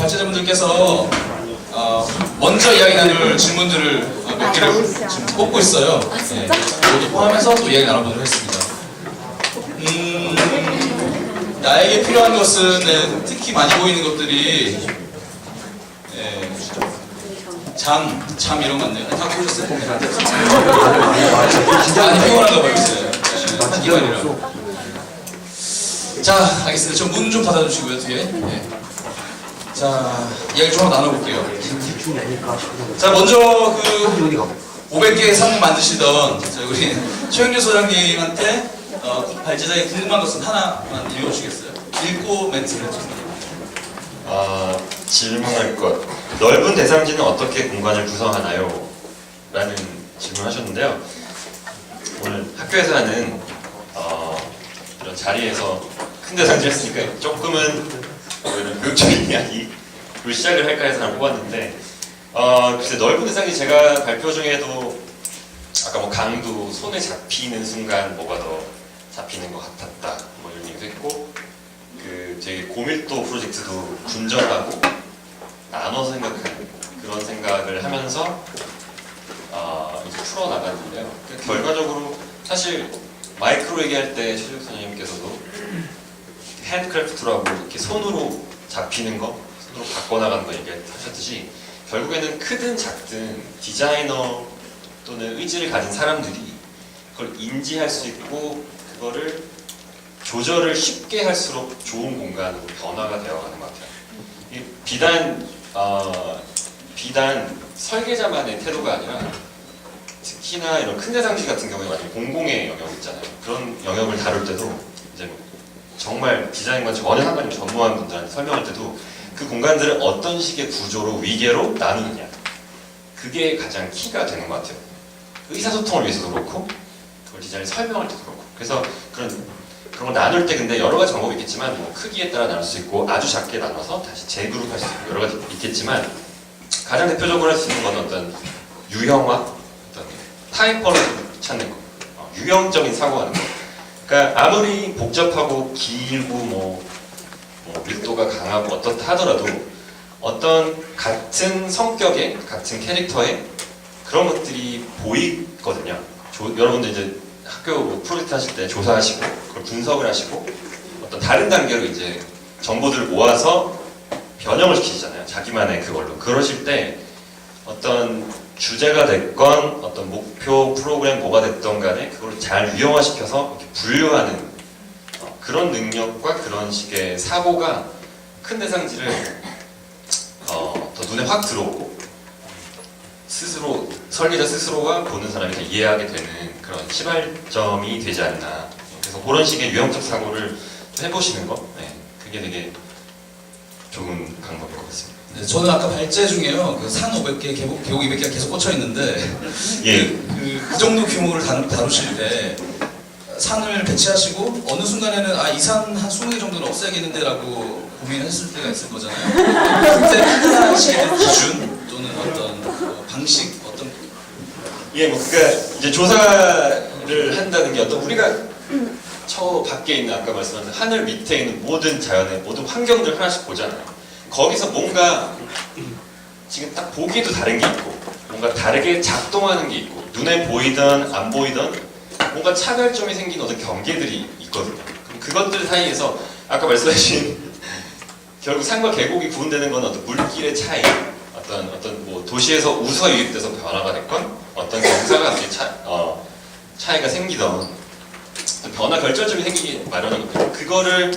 발제자분들께서 먼저 이야기 나눌 질문들을 몇 개를 지금 뽑고 있어요. 네, 모두 포함해서 또 이야기 나눠보도록 하겠습니다. 나에게 필요한 것은 특히 많이 보이는 것들이 잠 이런 거 같네요. 다 보셨어요? 많이 피곤한가 봐요, 요새. 한 기간이라. 자, 알겠습니다. 저 문 좀 닫아주시고요, 뒤에. 네. 자, 이야기 좀 한번 나눠볼게요. 자, 먼저 그 500개의 상 만드시던 우리 최영주 소장님한테 발제자에 궁금한 것은 하나만 읽어주시겠어요? 읽고 멘트를 해주세요. 질문할 것. 넓은 대상지는 어떻게 공간을 구성하나요? 라는 질문을 하셨는데요. 오늘 학교에서 하는 이런 자리에서 큰 대상지 했으니까 조금은 교육적인 이야기로 시작을 할까 해서 하나 뽑았는데 글쎄 넓은 대상지 제가 발표 중에도 아까 뭐 강도 손에 잡히는 순간 뭐가 더 잡히는 것 같았다 뭐 이런 얘기도 했고 그 되게 고밀도 프로젝트도 분절하고 나눠서 생각하는 그런 생각을 하면서 이제 풀어나갔는데요. 결과적으로 사실 마이크로 얘기할 때 최재욱 선생님께서도 핸드크래프트라고 이렇게 손으로 잡히는 거, 손으로 바꿔나가는 거 얘기하셨듯이 결국에는 크든 작든 디자이너 또는 의지를 가진 사람들이 그걸 인지할 수 있고 그거를 조절을 쉽게 할수록 좋은 공간으로 변화가 되어가는 것 같아요. 비단 설계자만의 태도가 아니라 특히나 이런 큰 대상지 같은 경우에 완전 공공의 영역 있잖아요. 그런 영역을 다룰 때도 이제 정말 디자인과 전혀 상관이 없는 전무한 분들한테 설명할 때도 그 공간들을 어떤 식의 구조로 위계로 나누느냐 그게 가장 키가 되는 것 같아요. 의사소통을 위해서도 그렇고 그걸 디자인 설명할 때도 그렇고 그래서 그런 걸 나눌 때 근데 여러 가지 방법이 있겠지만 뭐 크기에 따라 나눌 수 있고 아주 작게 나눠서 다시 재그룹할 수 있고 여러 가지 있겠지만 가장 대표적으로 할 수 있는 건 어떤 유형화, 어떤 타이퍼를 찾는 거, 유형적인 사고하는 거. 그러니까 아무리 복잡하고 길고 뭐 밀도가 강하고 어떻다 하더라도 어떤 같은 성격의 같은 캐릭터의 그런 것들이 보이거든요. 여러분들 이제 학교 프로젝트 하실 때 조사하시고 그걸 분석을 하시고 어떤 다른 단계로 이제 정보들을 모아서 변형을 시키잖아요. 자기만의 그걸로. 그러실 때 어떤 주제가 됐건 어떤 목표 프로그램 뭐가 됐던 간에 그걸 잘 유형화시켜서 이렇게 분류하는 그런 능력과 그런 식의 사고가 큰 대상지를 더 눈에 확 들어오고 스스로 설계자 스스로가 보는 사람이 더 이해하게 되는 그런 시발점이 되지 않나. 그래서 그런 식의 유형적 사고를 해보시는 거, 그게 되게 좋은 방법일 것 같습니다. 네, 저는 아까 발제 중에요, 그 산 500개, 계곡 200개가 계속 꽂혀 있는데, 예. 그 정도 규모를 다루실 때 산을 배치하시고 어느 순간에는 이 산 한 20개 정도는 없애야겠는데라고 고민했을 때가 있을 거잖아요. 그때 판단하시게 기준 또는 어떤 방식, 어떤 그러니까 이제 조사를 한다는 게 어떤 우리가 저 밖에 있는 아까 말씀하신 하늘 밑에 있는 모든 자연의 모든 환경들 하나씩 보잖아요. 거기서 뭔가 지금 딱 보기에도 다른 게 있고 뭔가 다르게 작동하는 게 있고 눈에 보이던 안 보이던 뭔가 차별점이 생긴 어떤 경계들이 있거든요. 그것들 사이에서 아까 말씀하신 결국 산과 계곡이 구분되는 건 어떤 물길의 차이, 어떤 뭐 도시에서 우서 유입돼서 변화가 됐건 어떤 경사가 갑자기 차이가 생기던 변화 결절점이 생기기 마련이거든요. 그거를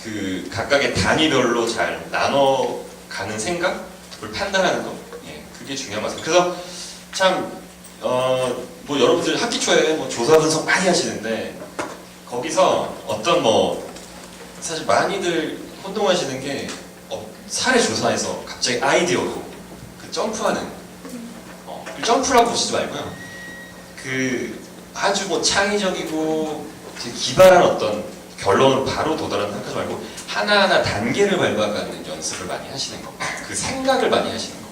그 각각의 단위별로 잘 나눠가는 생각, 그걸 판단하는 거, 그게 중요한 것 같습니다. 그래서 참 뭐 여러분들 학기 초에 뭐 조사 분석 많이 하시는데 거기서 어떤 사실 많이들 혼동하시는 게 사례 조사에서 갑자기 아이디어로 그 점프하는 그 점프라고 보시지 말고요. 그 아주 창의적이고 되게 기발한 어떤 결론으로 바로 도달하는 생각하지 말고 하나하나 단계를 밟아가는 연습을 많이 하시는 거, 그 생각을 많이 하시는 거.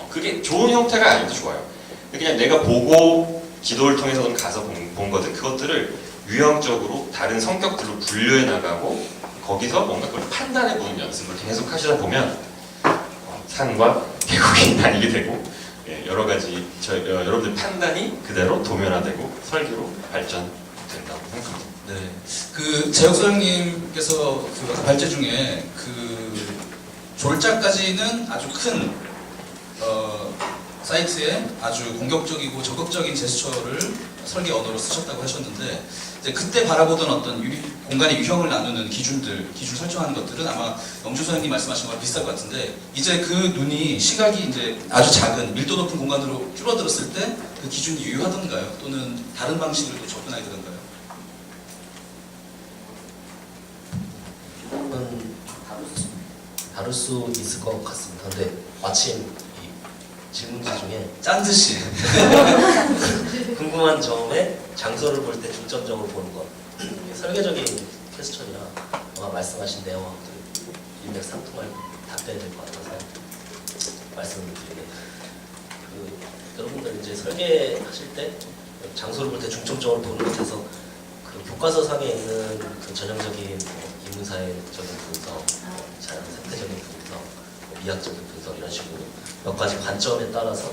그게 좋은 형태가 아니어도 좋아요. 그냥 내가 보고 지도를 통해서든 가서 본 거든 그것들을 유형적으로 다른 성격들로 분류해 나가고 거기서 뭔가 그걸 판단해보는 연습을 계속 하시다 보면 산과 계곡이 나뉘게 되고 예, 여러 가지 여러분들 판단이 그대로 도면화되고 설계로 발전된다고 생각합니다. 네. 그 재혁 소장님께서 그 아까 발제 중에 그 졸작까지는 아주 큰 사이트에 아주 공격적이고 적극적인 제스처를 설계 언어로 쓰셨다고 하셨는데 이제 그때 바라보던 어떤 공간의 유형을 나누는 기준 설정하는 것들은 아마 영주 소장님 말씀하신 거랑 비슷할 것 같은데 이제 그 눈이 시각이 이제 아주 작은 밀도 높은 공간으로 줄어들었을 때 그 기준이 유효하던가요? 또는 다른 방식으로 접근하게 되던가요? 조금은 다를 수 있을 것 같습니다. 근데 마침 이 질문지 중에 짠 듯이 궁금한 점에 장소를 볼 때 중점적으로 보는 것 이게 설계적인 퀘스천이라 아마 말씀하신 내용하고 일맥상통할 답변이 될 것 같아서 말씀을 드리게 여러분들 이제 설계하실 때 장소를 볼 때 중점적으로 보는 것에서 그 교과서상에 있는 그 전형적인 인문사회적인 분석, 자연 생태적인 분석, 미학적인 분석 이런 식으로 몇 가지 관점에 따라서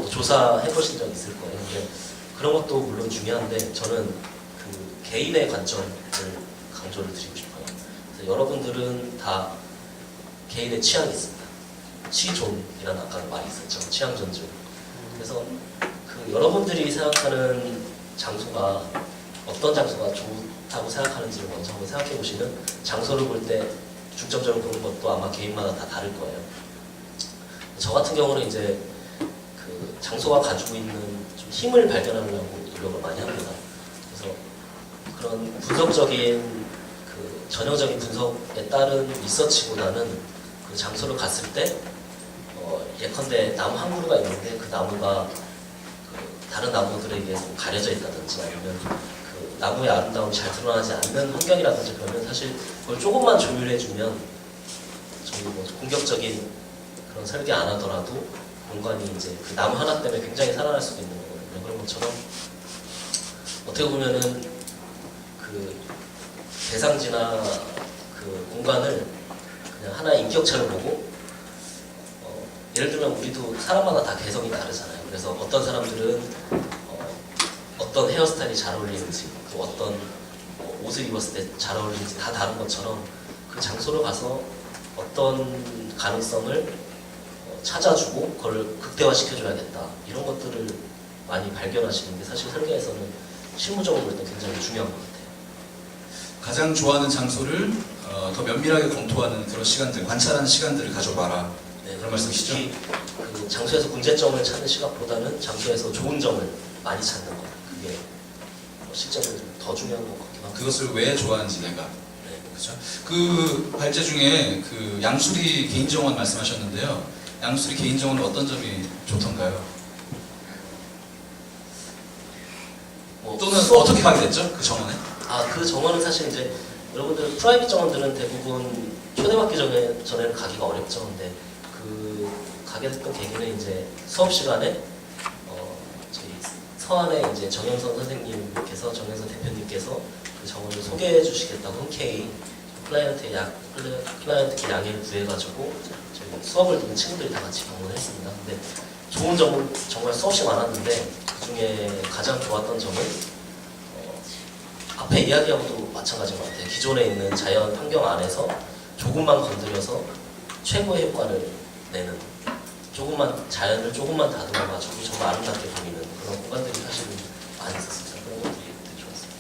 조사해 보신 적 있을 거예요. 근데 그런 것도 물론 중요한데 저는 그 개인의 관점을 강조를 드리고 싶어요. 그래서 여러분들은 다 개인의 취향이 있습니다. 취존이라는 아까 말이 있었죠. 취향 존중. 그래서 그 여러분들이 생각하는 장소가 어떤 장소가 좋다고 생각하는지를 먼저 한번 생각해 보시면 장소를 볼 때 중점적으로 보는 것도 아마 개인마다 다 다를 거예요. 저 같은 경우는 이제 그 장소가 가지고 있는 좀 힘을 발견하려고 노력을 많이 합니다. 그래서 그런 분석적인 그 전형적인 분석에 따른 리서치보다는 그 장소를 갔을 때 예컨대 나무 한 그루가 있는데 그 나무가 그 다른 나무들에 비해서 가려져 있다든지 아니면 그 나무의 아름다움이 잘 드러나지 않는 환경이라든지 그러면 사실 그걸 조금만 조율해주면 저희 뭐 공격적인 그런 설계 안 하더라도 공간이 이제 그 나무 하나 때문에 굉장히 살아날 수도 있는 거거든요. 그런 것처럼 어떻게 보면은 그 대상지나 그 공간을 그냥 하나의 인격체로 보고 예를 들면 우리도 사람마다 다 개성이 다르잖아요. 그래서 어떤 사람들은 어떤 헤어스타일이 잘 어울리는지 또 어떤 옷을 입었을 때 잘 어울리는지 다 다른 것처럼 그 장소로 가서 어떤 가능성을 찾아주고 그걸 극대화시켜줘야겠다 이런 것들을 많이 발견하시는 게 사실 설계에서는 실무적으로 볼 때 굉장히 중요한 것 같아요. 가장 좋아하는 장소를 더 면밀하게 검토하는 그런 시간들, 관찰하는 시간들을 가져봐라. 네, 그런 말씀이시죠? 특히 그 장소에서 문제점을 찾는 시각보다는 장소에서 좋은 점을 많이 찾는 것 그게 실제로 더 중요한 것 같기도 하고 그것을 왜 좋아하는지 내가. 네. 그렇죠? 그 발제 중에 그 양수리 개인 정원 말씀하셨는데요. 양수리 개인 정원은 어떤 점이 좋던가요? 또는 어떻게 가게 됐죠? 그 정원에? 그 정원은 사실 이제 여러분들 프라이빗 정원들은 대부분 초대받기 전에는 가기가 어렵죠. 근데 그 가게 됐던 계기는 이제 수업 시간에 저희 서안에 이제 정영선 선생님께서 정영선 대표님께서 그 정원을 소개해 주시겠다고 흔쾌히 클라이언트 양해를 구해가지고 저희 수업을 듣는 친구들이 다 같이 방문을 했습니다. 근데 좋은 점은 정말 수없이 많았는데 그 중에 가장 좋았던 점은 앞에 이야기하고도 마찬가지인 것 같아요. 기존에 있는 자연 환경 안에서 조금만 건드려서 최고의 효과를 내는 자연을 조금만 다듬어가지고 정말 아름답게 보이는 그런 공간들이 사실은 많이 있었습니다. 그런 것들이 되게 좋았어요.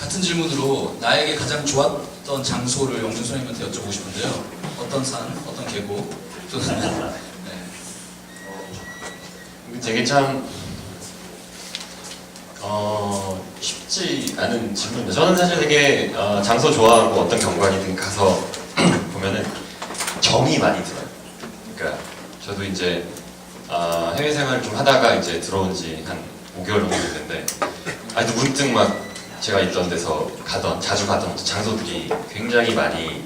같은 질문으로 나에게 가장 좋았던 장소를 영준 선생님한테 여쭤보고 싶은데요. 어떤 산, 어떤 계곡, 또는 네. 되게 참 쉽지 않은 질문인데 저는 사실 되게 장소 좋아하고 어떤 경관이든 가서 보면은 정이 많이 들어요. 그러니까 저도 이제 해외 생활을 좀 하다가 이제 들어온 지 한 5개월 정도 됐는데 아직도 문득 막 제가 있던 데서 자주 가던 장소들이 굉장히 많이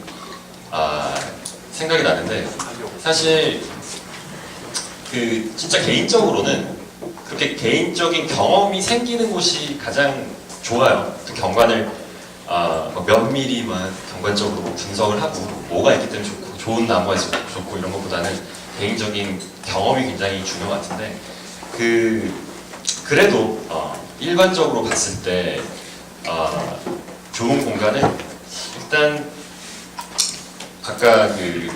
생각이 나는데 사실 그 진짜 개인적으로는 그렇게 개인적인 경험이 생기는 곳이 가장 좋아요. 그 경관을 몇 미리만 경관적으로 분석을 하고 뭐가 있기 때문에 좋고 좋은 나무가 있어서 좋고 이런 것보다는 개인적인 경험이 굉장히 중요한 것 같은데 그래도 일반적으로 봤을 때 좋은 공간은 일단 아까 그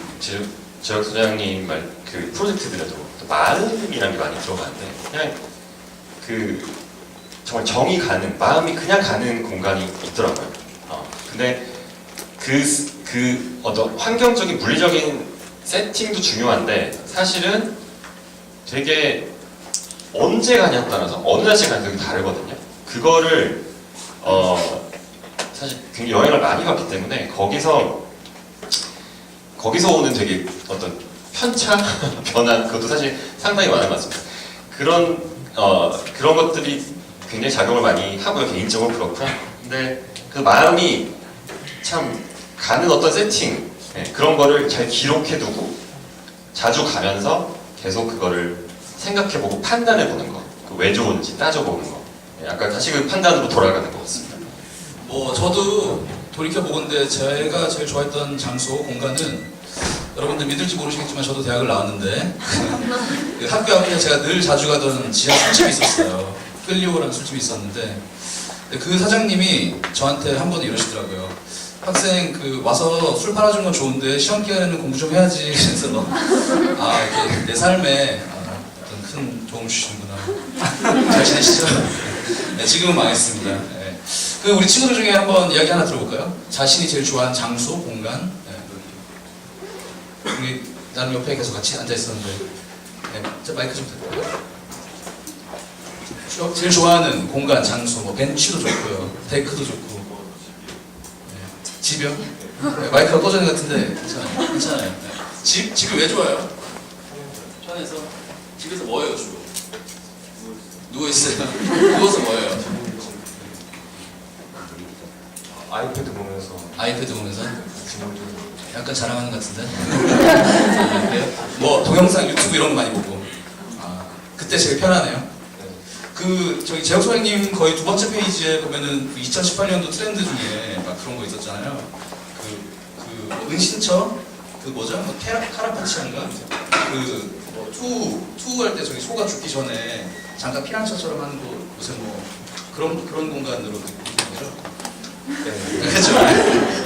재혁 소장님 말 그 프로젝트들에도 또 마음이라는 게 많이 들어가는데 그냥 정말 정이 가는 마음이 그냥 가는 공간이 있더라고요. 근데 그 어떤 환경적인 물리적인 세팅도 중요한데 사실은 되게 언제 가냐에 따라서 어느 날씨에 가냐가 되게 다르거든요. 그거를 사실 굉장히 여행을 많이 갔기 때문에 거기서 오는 되게 어떤 편차, 변화 그것도 사실 상당히 많은 것 같습니다. 그런 것들이 굉장히 작용을 많이 하고요. 개인적으로 그렇고요. 근데 그 마음이 참 가는 어떤 세팅 그런 거를 잘 기록해두고 자주 가면서 계속 그거를 생각해보고 판단해보는 거. 왜 좋은지 따져보는 거. 약간 다시 그 판단으로 돌아가는 것 같습니다. 뭐 저도 돌이켜보건데 제가 제일 좋아했던 장소, 공간은 여러분들 믿을지 모르시겠지만 저도 대학을 나왔는데 그 학교 앞에 제가 늘 자주 가던 지하 술집이 있었어요. 클리오라는 술집이 있었는데 그 사장님이 저한테 한 번 이러시더라고요. 학생 와서 술 팔아준 건 좋은데 시험 기간에는 공부 좀 해야지. 그래서 이게 내 삶에 어떤 큰 도움을 주시는구나. 잘 지내시죠? 네, 지금은 망했습니다. 네. 우리 친구들 중에 한번 이야기 하나 들어볼까요? 자신이 제일 좋아하는 장소, 공간. 우리 나는 옆에 계속 같이 앉아 있었는데, 자 마이크 좀 드릴까요? 제일 좋아하는 공간, 장소, 뭐 벤치도 좋고요, 데크도 좋고, 집이요? 마이크가 꺼져 있는 것 같은데 괜찮아요. 괜찮아요. 집이 왜 좋아요? 편해서. 집에서 뭐예요 주로? 누워 있어요. 누워서 뭐예요? 아이패드 보면서 아이패드 보면서. 약간 자랑하는 것 같은데? 그래요? 뭐 동영상, 유튜브 이런 거 많이 보고. 그때 제일 편하네요. 저기 재혁 소장님 거의 두 번째 페이지에 보면은 2018년도 트렌드 중에 막 그런 거 있었잖아요. 은신처? 뭐죠? 카라파치안가? 투 할 때 저기 소가 죽기 전에 잠깐 피난처처럼 하는 거 요새 뭐 그런 공간으로 느끼는 거죠? 네. 그렇죠.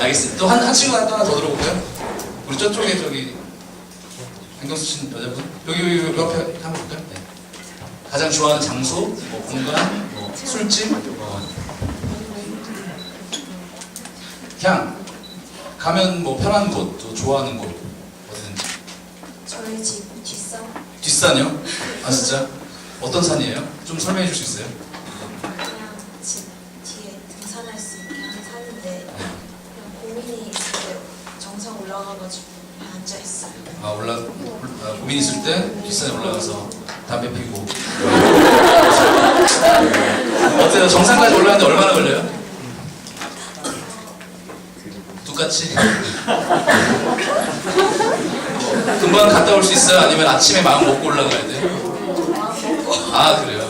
알겠습니다. 또 한 친구가 하나 더 들어볼까요? 우리 저쪽에 저기 안경 쓰신 여자분? 여기 옆에 한번 볼까요? 네. 가장 좋아하는 장소, 뭐 공간, 뭐 술집, 그냥 가면 뭐 편한 곳, 또 좋아하는 곳 어디든지. 저희 집 뒷산. 뒷산이요? 진짜? 어떤 산이에요? 좀 설명해 줄 수 있어요? 그냥 집 뒤에 등산할 수 있게 한 산인데 그냥 고민이 있을 때 정상 올라가가지고 앉아 있어요. 고민 있을 때 뒷산에 올라가서 담배 피고. 어때요? 정상까지 올라가는데 얼마나 걸려요? 똑같이? 금방 갔다 올 수 있어요? 아니면 아침에 마음 먹고 올라가야 돼요? 그래요?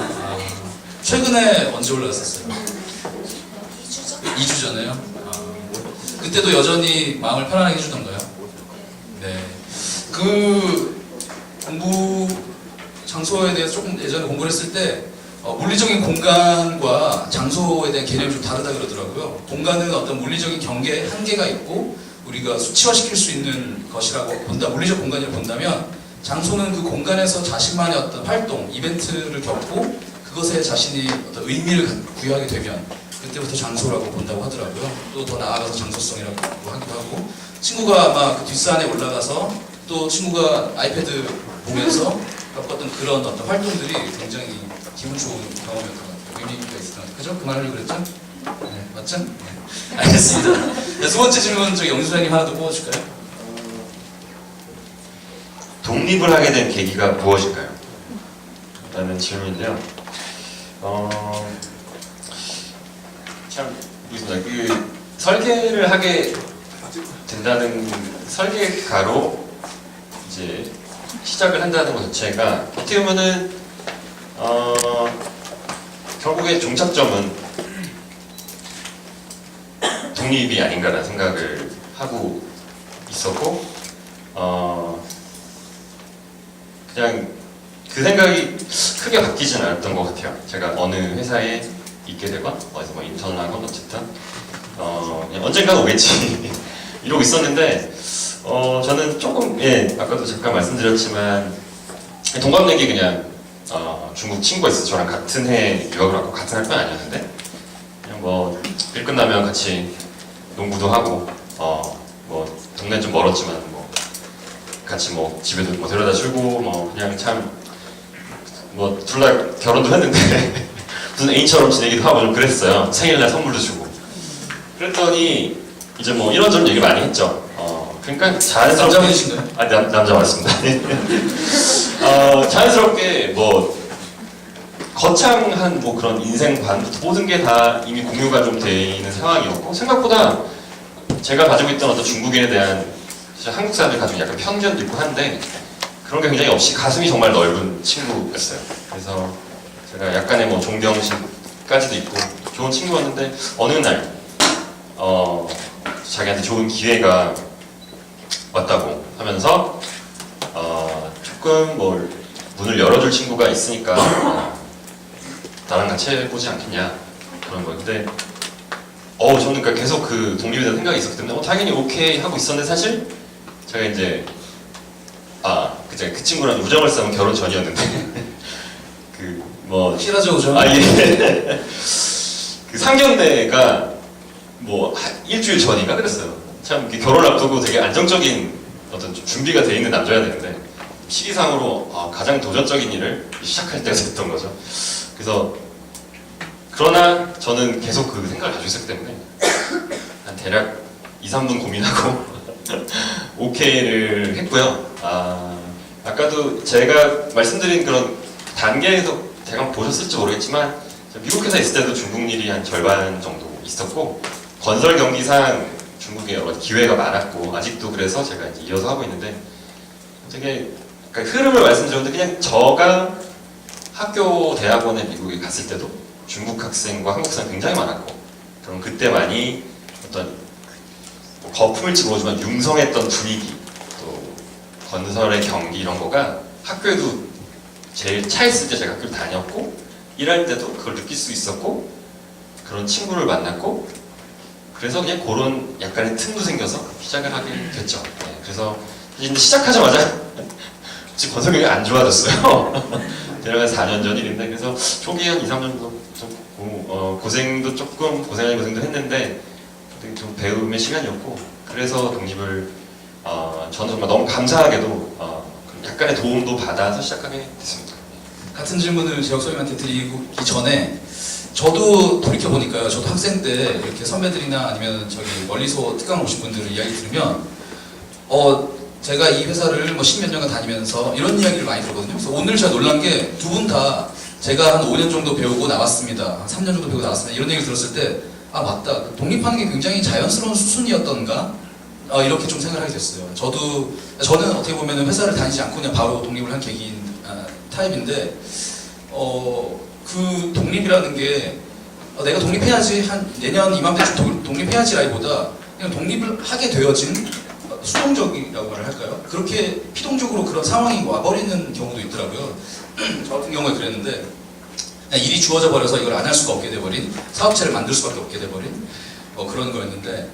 최근에 언제 올라갔었어요? 2주 전? 2주 전에요? 그때도 여전히 마음을 편안하게 해주던가요? 네. 공부 장소에 대해서 조금 예전에 공부를 했을 때 물리적인 공간과 장소에 대한 개념이 좀 다르다 그러더라고요. 공간은 어떤 물리적인 경계, 한계가 있고 우리가 수치화시킬 수 있는 것이라고 물리적 공간을 본다면 장소는 그 공간에서 자신만의 어떤 활동, 이벤트를 겪고 그것에 자신이 어떤 의미를 부여하게 되면 그때부터 장소라고 본다고 하더라고요. 또 더 나아가서 장소성이라고 하기도 하고 친구가 아마 그 뒷산에 올라가서 또 친구가 아이패드 보면서 겪었던 그런 어떤 활동들이 굉장히 기분 좋은 경험이었던 것 같아요. 의미가 있었던 것 같아요. 그죠? 그 말을 그랬죠? 네, 맞죠? 네. 알겠습니다. 네, 두 번째 질문 저기 영수 소장님 하나 더 뽑아줄까요? 독립을 하게 된 계기가 무엇일까요? 라는 질문인데요. 참 있습니다. 설계를 하게 된다는 설계가로 이제 시작을 한다는 것 자체가 어떻게 보면은 결국에 종착점은 독립이 아닌가라는 생각을 하고 있었고 그냥 그 생각이 크게 바뀌진 않았던 것 같아요. 제가 어느 회사에 있게 되건 어디서 뭐 인턴을 하건 어쨌든 그냥 언젠간 오겠지 이러고 있었는데 저는 조금 아까도 잠깐 말씀드렸지만 동갑내기 그냥 중국 친구가 있어서 저랑 같은 해 유학을 왔고 같은 학번 아니었는데 그냥 뭐 일 끝나면 같이 농구도 하고 뭐 동네 좀 멀었지만 뭐 같이 뭐 집에도 뭐 데려다 주고 뭐 그냥 참 뭐 둘 다 결혼도 했는데 무슨 애인처럼 지내기도 하고 좀 그랬어요. 생일날 선물도 주고 그랬더니 이제 뭐 이런저런 얘기 많이 했죠. 그러니까 자연스럽게 남자분이신가요? 남자 맞습니다. 자연스럽게 뭐 거창한 뭐 그런 인생관 모든 게 다 이미 공유가 좀 돼 있는 상황이었고 생각보다 제가 가지고 있던 어떤 중국인에 대한 사실 한국 사람들이 가지고 약간 편견도 있고 한데 그런 게 굉장히 없이 가슴이 정말 넓은 친구였어요. 그래서 제가 약간의 뭐 존경심까지도 있고 좋은 친구였는데 어느 날 자기한테 좋은 기회가 왔다고 하면서 조금 뭘 문을 열어줄 친구가 있으니까 나랑 같이 해보지 않겠냐 그런 거예요. 근데 저는 그러니까 계속 그 독립에 대한 생각이 있었기 때문에 당연히 오케이 하고 있었는데 사실 제가 이제 그 친구랑 우정을 쌓은 결혼 전이었는데 뭐 실화죠, 우정. 예. 그 상견례가 뭐 일주일 전인가 그랬어요. 참 결혼 앞두고 되게 안정적인 어떤 좀 준비가 돼 있는 남자야 되는데 시기상으로 가장 도전적인 일을 시작할 때가 됐던 거죠. 그래서 그러나 저는 계속 그 생각을 가지고 있었기 때문에 한 대략 2-3분 고민하고 오케이를 했고요. 아까도 제가 말씀드린 그런 단계에서 대강 보셨을지 모르겠지만 미국 회사에 있을 때도 중국 일이 한 절반 정도 있었고 건설 경기상 중국에 여러 가지 기회가 많았고 아직도 그래서 제가 이제 이어서 하고 있는데 되게 그러니까 흐름을 말씀드렸는데 그냥 저가 학교 대학원에 미국에 갔을 때도 중국 학생과 한국 학생 굉장히 많았고 그럼 그때 많이 어떤 뭐 거품을지 모르지만 융성했던 분위기 또 건설의 경기 이런 거가 학교에도 제일 차있을 때 제가 학교를 다녔고 일할 때도 그걸 느낄 수 있었고 그런 친구를 만났고 그래서 그냥 그런 약간의 틈도 생겨서 시작을 하게 됐죠. 네, 그래서 이제 시작하자마자 지금 건설 경기가 안 좋아졌어요. 대략 4년 전 일인데 그래서 초기에 한 2-3년 정도 좀 고생도 조금 고생도 했는데 되게 좀 배움의 시간이었고 그래서 독립을 저는 정말 너무 감사하게도 약간의 도움도 받아서 시작하게 됐습니다. 같은 질문을 재혁 선생님한테 드리기 전에 저도 돌이켜보니까요. 저도 학생 때 이렇게 선배들이나 아니면 저기 멀리서 특강 오신 분들 이야기 들으면 제가 이 회사를 뭐 10몇 년간 다니면서 이런 이야기를 많이 들었거든요. 그래서 오늘 제가 놀란 게 두 분 다 제가 한 5년 정도 배우고 나왔습니다. 한 3년 정도 배우고 나왔습니다. 이런 얘기를 들었을 때 맞다. 독립하는 게 굉장히 자연스러운 수순이었던가? 이렇게 좀 생각하게 됐어요. 저는 어떻게 보면 회사를 다니지 않고 그냥 바로 독립을 한 계기인 타입인데 그 독립이라는 게 내가 독립해야지 한 내년 이맘때쯤 독립해야지라기보다 그냥 독립을 하게 되어진 수동적이라고 말을 할까요? 그렇게 피동적으로 그런 상황이 와버리는 경우도 있더라고요. 저 같은 경우에 그랬는데 그냥 일이 주어져 버려서 이걸 안 할 수가 없게 돼버린 사업체를 만들 수밖에 없게 돼버린 그런 거였는데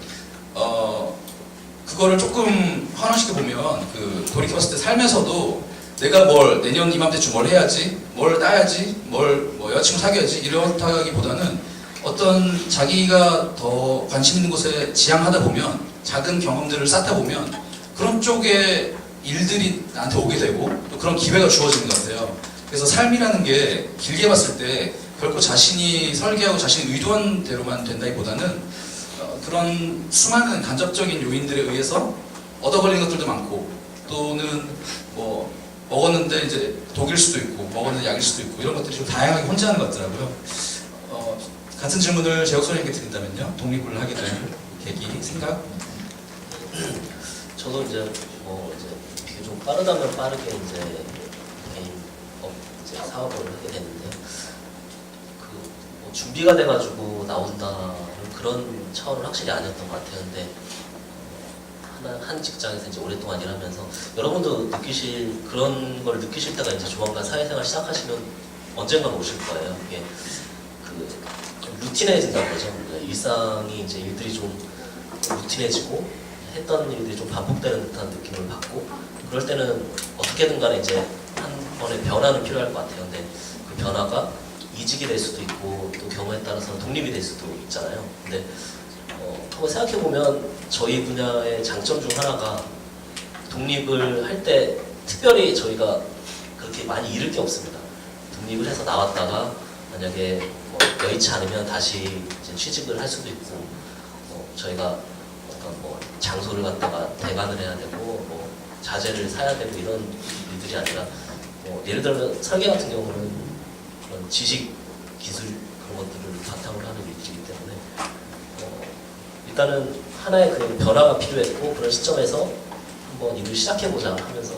그거를 조금 환원시켜 보면 돌이켜봤을 때 삶에서도 내가 내년 이맘때쯤 뭘 해야지, 뭘 따야지, 뭐 여자친구 사귀어야지 이렇다기보다는 어떤 자기가 더 관심 있는 곳에 지향하다 보면 작은 경험들을 쌓다 보면 그런 쪽에 일들이 나한테 오게 되고 또 그런 기회가 주어지는 것 같아요. 그래서 삶이라는 게 길게 봤을 때 결코 자신이 설계하고 자신이 의도한 대로만 된다기보다는 그런 수많은 간접적인 요인들에 의해서 얻어 걸리는 것들도 많고 또는 뭐 먹었는데 이제 독일 수도 있고 먹었는데 약일 수도 있고 이런 것들이 좀 다양하게 혼재하는 것 같더라고요. 같은 질문을 재혁 선생님께 드린다면요. 독립을 하게 된 계기, 생각? 저도 이제 이게 좀 빠르다면 빠르게 개인 사업을 하게 됐는데 준비가 돼가지고 나온다는 그런 차원은 확실히 아니었던 것 같아요. 근데 한 직장에서 이제 오랫동안 일하면서 여러분도 그런 걸 느끼실 때가 이제 조만간 사회생활 시작하시면 언젠가 오실 거예요. 이게 좀 루틴해진다는 거죠. 일상이 이제 일들이 좀 루틴해지고 했던 일들이 좀 반복되는 듯한 느낌을 받고 그럴 때는 어떻게든 간에 이제 한 번의 변화는 필요할 것 같아요. 근데 그 변화가 이직이 될 수도 있고 또 경우에 따라서는 독립이 될 수도 있잖아요. 근데 한번 생각해보면 저희 분야의 장점 중 하나가 독립을 할 때 특별히 저희가 그렇게 많이 잃을 게 없습니다. 독립을 해서 나왔다가 만약에 여의치 않으면 다시 이제 취직을 할 수도 있고 저희가 어떤 장소를 갖다가 대관을 해야 되고 자재를 사야 되고 이런 일들이 아니라 예를 들면 설계 같은 경우는 그런 지식, 기술 그런 것들을 바탕으로 하는 일이기 때문에 일단은 하나의 그 변화가 필요했고 그런 시점에서 한번 일을 시작해보자 하면서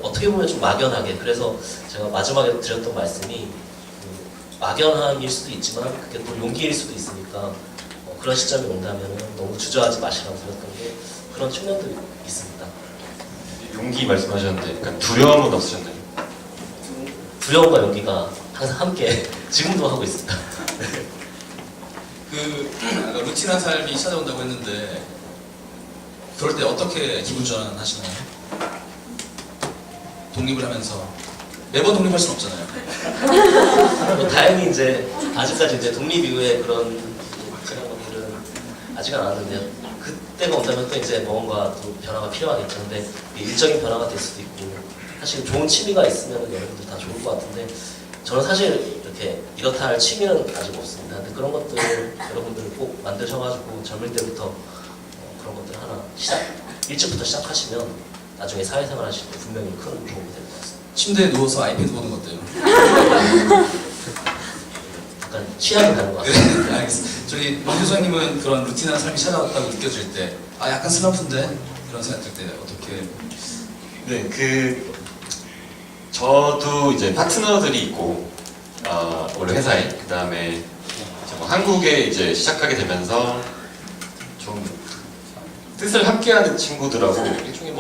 어떻게 보면 좀 막연하게 그래서 제가 마지막에 드렸던 말씀이 막연함일 수도 있지만 그게 또 용기일 수도 있으니까 그런 시점이 온다면 너무 주저하지 마시라고 드렸던 게 그런 측면도 있습니다. 용기 말씀하셨는데 약간 두려움은 없으셨나요? 두려움과 용기가 항상 함께 지금도 하고 있습니다. 아까 루틴한 삶이 찾아온다고 했는데 그럴 때 어떻게 기분 전환하시나요? 독립을 하면서 매번 독립할 수는 없잖아요. 다행히 이제 아직까지 이제 독립 이후에 그런 것들은 아직 안 왔는데요. 그때가 온다면 또 이제 뭔가 또 변화가 필요하겠죠. 근데 일적인 변화가 될 수도 있고 사실 좋은 취미가 있으면 여러분들 다 좋을 것 같은데 저는 사실 이렇게 이렇다 할 취미는 아직 없습니다. 근데 그런 것들 여러분들 꼭 만드셔가지고 젊을 때부터 그런 것들 하나 일찍부터 시작하시면 나중에 사회생활 하실 때 분명히 큰 도움이 될 것 같습니다. 침대에 누워서 아이패드 보는 거 어때요? 약간 취향이 다른 것 같습니다. 네, 알겠습니다. 저희 박 교수님은 그런 루틴한 삶이 찾아왔다고 느껴질 때 약간 슬럼프인데 이런 생각 들 때 어떻게? 네, 저도 이제 파트너들이 있고 원래 회사에 그 다음에 한국에 이제 시작하게 되면서 좀 뜻을 함께하는 친구들하고 일종의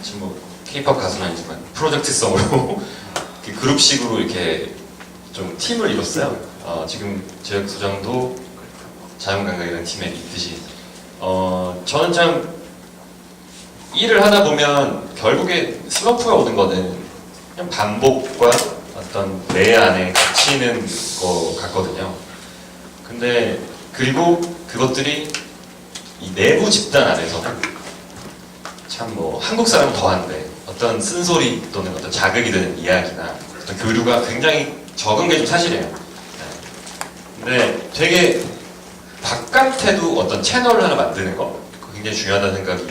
지금 K-pop 가수는 아니지만 프로젝트성으로 그룹식으로 이렇게 좀 팀을 이뤘어요. 지금 제약 소장도 자연감각이라는 팀에 있듯이 저는 참 일을 하다 보면 결국에 슬럼프가 오는 거는 그냥 반복과 어떤 내 안에 갇히는 거 같거든요. 근데 그리고 그것들이 이 내부 집단 안에서는 참 한국 사람 더한데 어떤 쓴소리 또는 어떤 자극이 되는 이야기나 어떤 교류가 굉장히 적은 게 좀 사실이에요. 근데 되게 바깥에도 어떤 채널을 하나 만드는 거 굉장히 중요하다는 생각이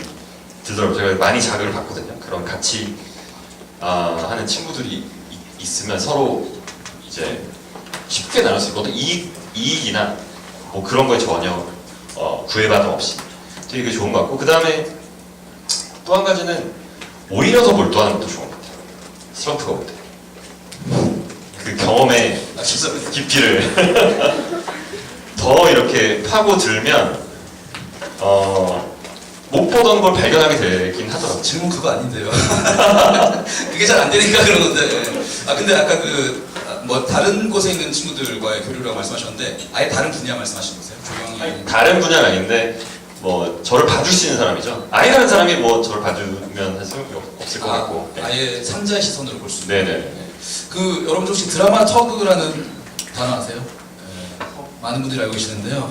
들더라고요. 제가 많이 자극을 받거든요. 그런 같이 하는 친구들이 있으면 서로 이제 쉽게 나눌 수 있거든요. 이익이나 그런 거에 전혀 구애받음 없이 되게 좋은 것 같고 그 다음에 또 한 가지는 오히려 더 몰두하는 것도 좋은 것 같아요. 슬럼프가 올 때. 그 경험의 깊이를 더 이렇게 파고들면 못 보던 걸 발견하게 되긴 하더라고요. 질문 그거 아닌데요. 그게 잘 안 되니까 그런 건데. 근데 아까 다른 곳에 있는 친구들과의 교류라고 말씀하셨는데 아예 다른 분야 말씀하시는 거세요? 조경이 다른 분야는 아닌데 저를 봐줄 수 있는 사람이죠. 아니라는 사람이 저를 봐주면 할 소용이 없을 것 같고. 아예 삼자의 시선으로 볼 수 있는. 네네. 여러분 혹시 드라마 터그라는 단어 아세요? 네, 많은 분들이 알고 계시는데요.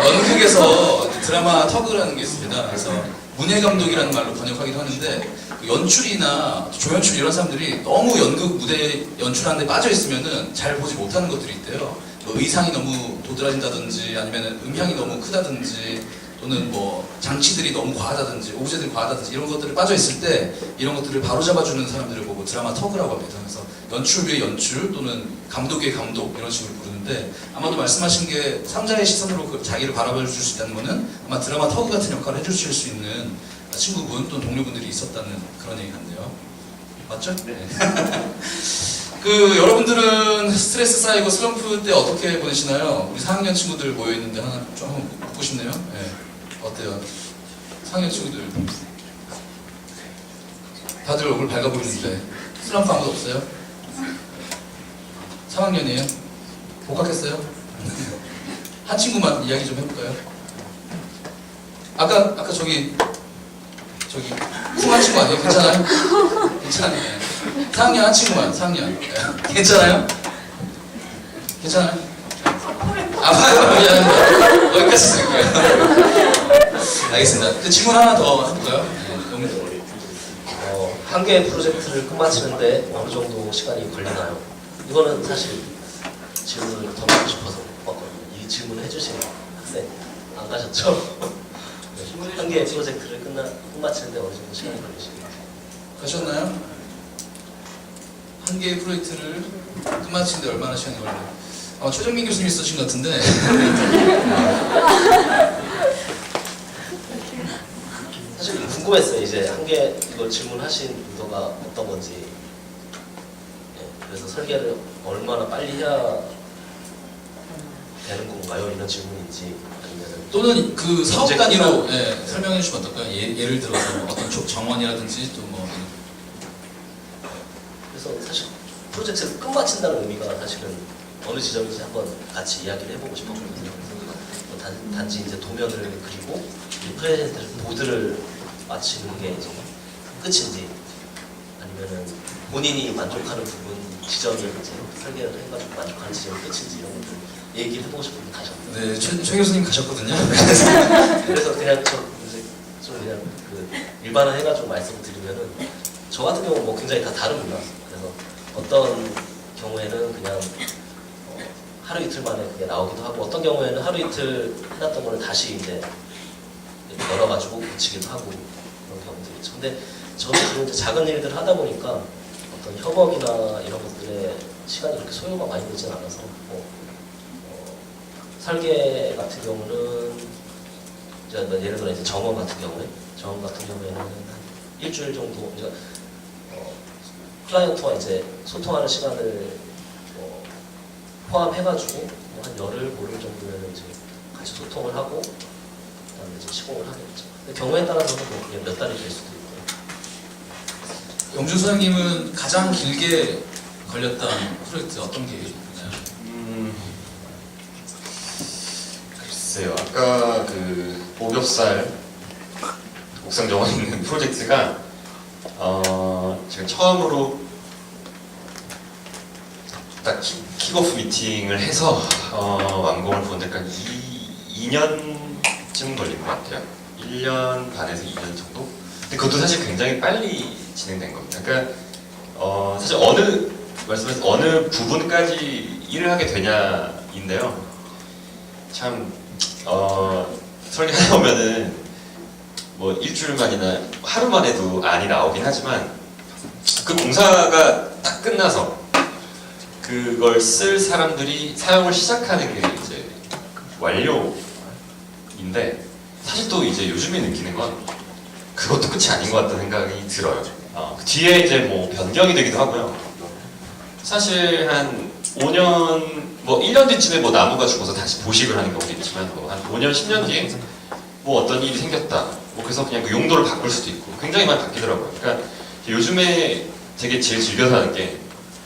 연극에서 드라마 터그라는 게 있습니다. 그래서 문예 감독이라는 말로 번역하기도 하는데 연출이나 조연출 이런 사람들이 너무 연극 무대 연출하는 데 빠져 있으면은 잘 보지 못하는 것들이 있대요. 의상이 너무 도드라진다든지 아니면 음향이 너무 크다든지 또는 장치들이 너무 과하다든지 오브제들이 과하다든지 이런 것들을 빠져 있을 때 이런 것들을 바로잡아주는 사람들을 보고 드라마 터그라고 합니다. 그래서 연출부의 연출 또는 감독의 감독 이런 식으로 부르는데 아마도 말씀하신 게 삼자의 시선으로 자기를 바라봐 줄 수 있다는 거는 아마 드라마 터그 같은 역할을 해주실 수 있는 친구분 또는 동료분들이 있었다는 그런 얘기 같네요. 맞죠? 네. 그 여러분들은 스트레스 쌓이고 슬럼프 때 어떻게 보내시나요? 우리 4학년 친구들 모여 있는데 하나 좀 한번 묻고 싶네요. 네. 어때요? 4학년 친구들 다들 얼굴 밝아 보이는데 슬럼프 아무도 없어요? 3학년이에요? 복학했어요? 한 친구만 이야기 좀 해볼까요? 아까 저기 쿵한 친구 아니에요? 괜찮아요? 괜찮아요. 네. 4학년 한 친구만, 4학년. 네. 괜찮아요? 괜찮아요? 아파요. 미안합니다. 여기까지 쓸게요. 알겠습니다. 그 질문 하나 더 해볼까요? 네. 한 개의 프로젝트를 끝마치는데 어느 정도 시간이 걸리나요? 이거는 사실 질문을 더 하고 싶어서 봤거든요. 이 질문을 해주신 학생 안 가셨죠? 한 개의 프로젝트를 끝마치는데 어느 정도 시간이 걸리시나요? 가셨나요? 한 개의 프로젝트를 끝마치는데 얼마나 시간이 걸려요? 아마 최정민 교수님이 쓰신 것 같은데. 사실 궁금했어요. 이제 한 개 이걸 질문하신 의도가 어떤 건지. 예, 그래서 설계를 얼마나 빨리 해야 되는 건가요? 이런 질문인지 아니면은 또는 그 사업 언제 단위로 예, 설명해 주시면 어떨까요? 예를 들어서 어떤 정원이라든지 또 뭐. 그래서 사실 프로젝트를 끝마친다는 의미가 사실은 어느 지점인지 한번 같이 이야기를 해보고 싶었거든요. 그래서 단지 이제 도면을 그리고 이 프레젠테이션 보드를 마치는 게 이제 끝인지 아니면은 본인이 만족하는 부분 지점이 이제 설계를 해가지고 만족하는 지점이 끝인지 이런 것들 얘기를 해보고 싶은데 가셨나요? 네, 최 교수님 가셨거든요. 그래서 그냥 저 이제 좀 그냥 그 일반화해가지고 말씀을 드리면은 저 같은 경우는 뭐 굉장히 다 다릅니다. 그래서 어떤 경우에는 그냥 하루 이틀 만에 그게 나오기도 하고 어떤 경우에는 하루 이틀 해놨던 거를 다시 이제 열어가지고 고치기도 하고 그런 경우들이 있죠. 근데 저는 주로 이제 작은 일들을 하다 보니까 어떤 협업이나 이런 것들에 시간이 그렇게 소요가 많이 되진 않아서 설계 같은 경우는 이제 뭐 예를 들어 이제 정원 같은 경우에는 한 일주일 정도 이제 클라이언트와 이제 소통하는 시간을 포함해가지고 한 열흘 보름 정도는 이제 같이 소통을 하고 그다음에 이제 시공을 하겠죠. 근데 경우에 따라서는 뭐 그게 몇 달이 될 수도 있고요. 영준 소장님은 가장 길게 걸렸던 프로젝트 어떤 게 있나요? 글쎄요. 아까 그 오겹살 옥상 정원에 있는 프로젝트가 제가 처음으로 딱 킥오프 미팅을 해서 완공을 본 데까지 2년쯤 걸린 것 같아요. 1년 반에서 2년 정도? 근데 그것도 사실 굉장히 빨리 진행된 겁니다. 그러니까 사실 말씀하신 어느 부분까지 일을 하게 되냐인데요. 참 설계하다 보면은 뭐 일주일만이나 하루만 해도 안이 나오긴 하지만 그 공사가 딱 끝나서 그걸 쓸 사람들이 사용을 시작하는 게 이제 완료인데 사실 또 이제 요즘에 느끼는 건 그것도 끝이 아닌 것 같다는 생각이 들어요. 그 뒤에 이제 뭐 변경이 되기도 하고요. 사실 한 5년, 뭐 1년 뒤쯤에 뭐 나무가 죽어서 다시 보식을 하는 경우도 있지만 뭐 한 5년, 10년 뒤에 뭐 어떤 일이 생겼다. 뭐 그래서 그냥 그 용도를 바꿀 수도 있고 굉장히 많이 바뀌더라고요. 그러니까 요즘에 되게 제일 즐겨서 하는 게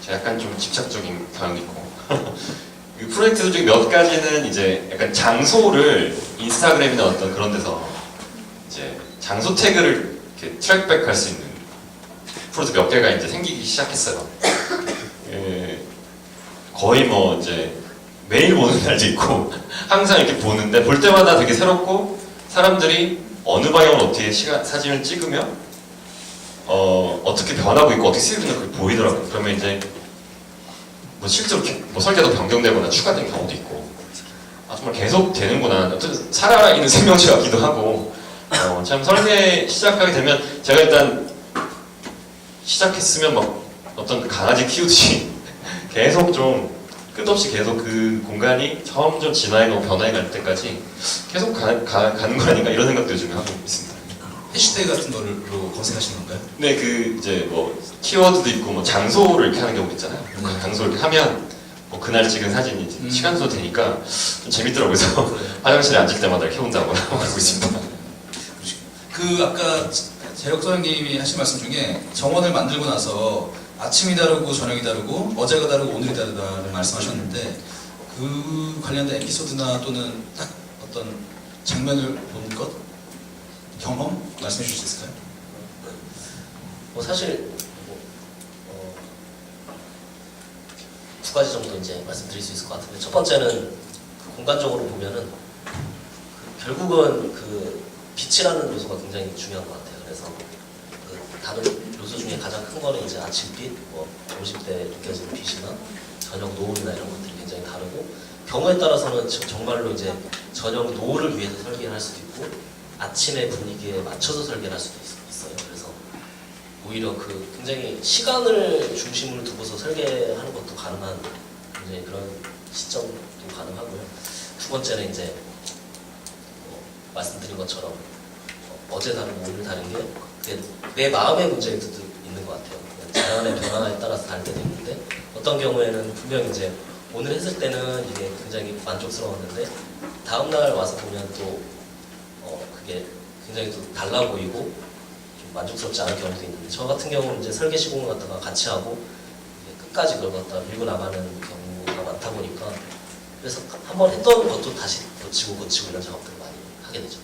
제가 약간 좀 집착적인 경향이 있고 그 프로젝트 중에 몇 가지는 이제 약간 장소를 인스타그램이나 어떤 그런 데서 이제 장소 태그를 이렇게 트랙백 할 수 있는 프로젝트 몇 개가 이제 생기기 시작했어요. 거의 뭐 이제 매일 보는 날도 있고 항상 이렇게 보는데 볼 때마다 되게 새롭고 사람들이 어느 방향으로 어떻게 사진을 찍으면 어떻게 변하고 있고 어떻게 쓰이는 게 보이더라고요. 그러면 이제 뭐 실제로 뭐 설계도 변경되거나 추가된 경우도 있고 정말 계속 되는구나. 어쨌든 살아있는 생명체 같기도 하고 참 설계 시작하게 되면 제가 일단 시작했으면 막 어떤 그 강아지 키우듯이 계속 좀 끝없이 계속 그 공간이 점점 진화해가고 변화해갈 때까지 계속 가는 거 아닌가 이런 생각도 요즘에 하고 있습니다. 해시태그 같은 거로 검색하시는 건가요? 네, 그 이제 뭐 키워드도 있고 뭐 장소를 이렇게 하는 경우 있잖아요. 그 장소 이렇게 하면 뭐 그날 찍은 사진이 이제 시간도 되니까 좀 재밌더라고요. 그래서 화장실에 앉을 때마다 이렇게 해본다고 하고 있습니다. 그 아까 재혁 소장님이 하신 말씀 중에 정원을 만들고 나서 아침이 다르고 저녁이 다르고 어제가 다르고 오늘이 다르다는 말씀하셨는데 그 관련된 에피소드나 또는 딱 어떤 장면을 본 것? 경험? 말씀해 주실 수 있을까요? 뭐 사실 뭐, 두 가지 정도 이제 말씀드릴 수 있을 것 같은데 첫 번째는 그 공간적으로 보면은 그 결국은 그 빛이라는 요소가 굉장히 중요한 것 같아요. 그래서 그 다른 요소 중에 가장 큰 거는 이제 아침빛, 뭐 점심 때 느껴지는 빛이나 저녁 노을이나 이런 것들이 굉장히 다르고 경우에 따라서는 정말로 이제 저녁 노을을 위해서 설계를 할 수도 있고 아침의 분위기에 맞춰서 설계를 할 수도 있어요. 그래서 오히려 그 굉장히 시간을 중심으로 두고서 설계하는 것도 가능한 굉장히 그런 시점도 가능하고요. 두 번째는 이제 말씀드린 것처럼 어제 다르고 오늘 다른 게 그게 내 마음의 문제도 있는 것 같아요. 자연의 변화에 따라서 다를 때도 있는데 어떤 경우에는 분명히 이제 오늘 했을 때는 이게 굉장히 만족스러웠는데 다음 날 와서 보면 또 그게 굉장히 또 달라 보이고 좀 만족스럽지 않은 경우도 있는데 저 같은 경우는 이제 설계 시공을 갖다가 같이 하고 끝까지 그걸 갖다가 밀고 나가는 경우가 많다 보니까 그래서 한번 했던 것도 다시 고치고 이런 작업들을 많이 하게 되죠.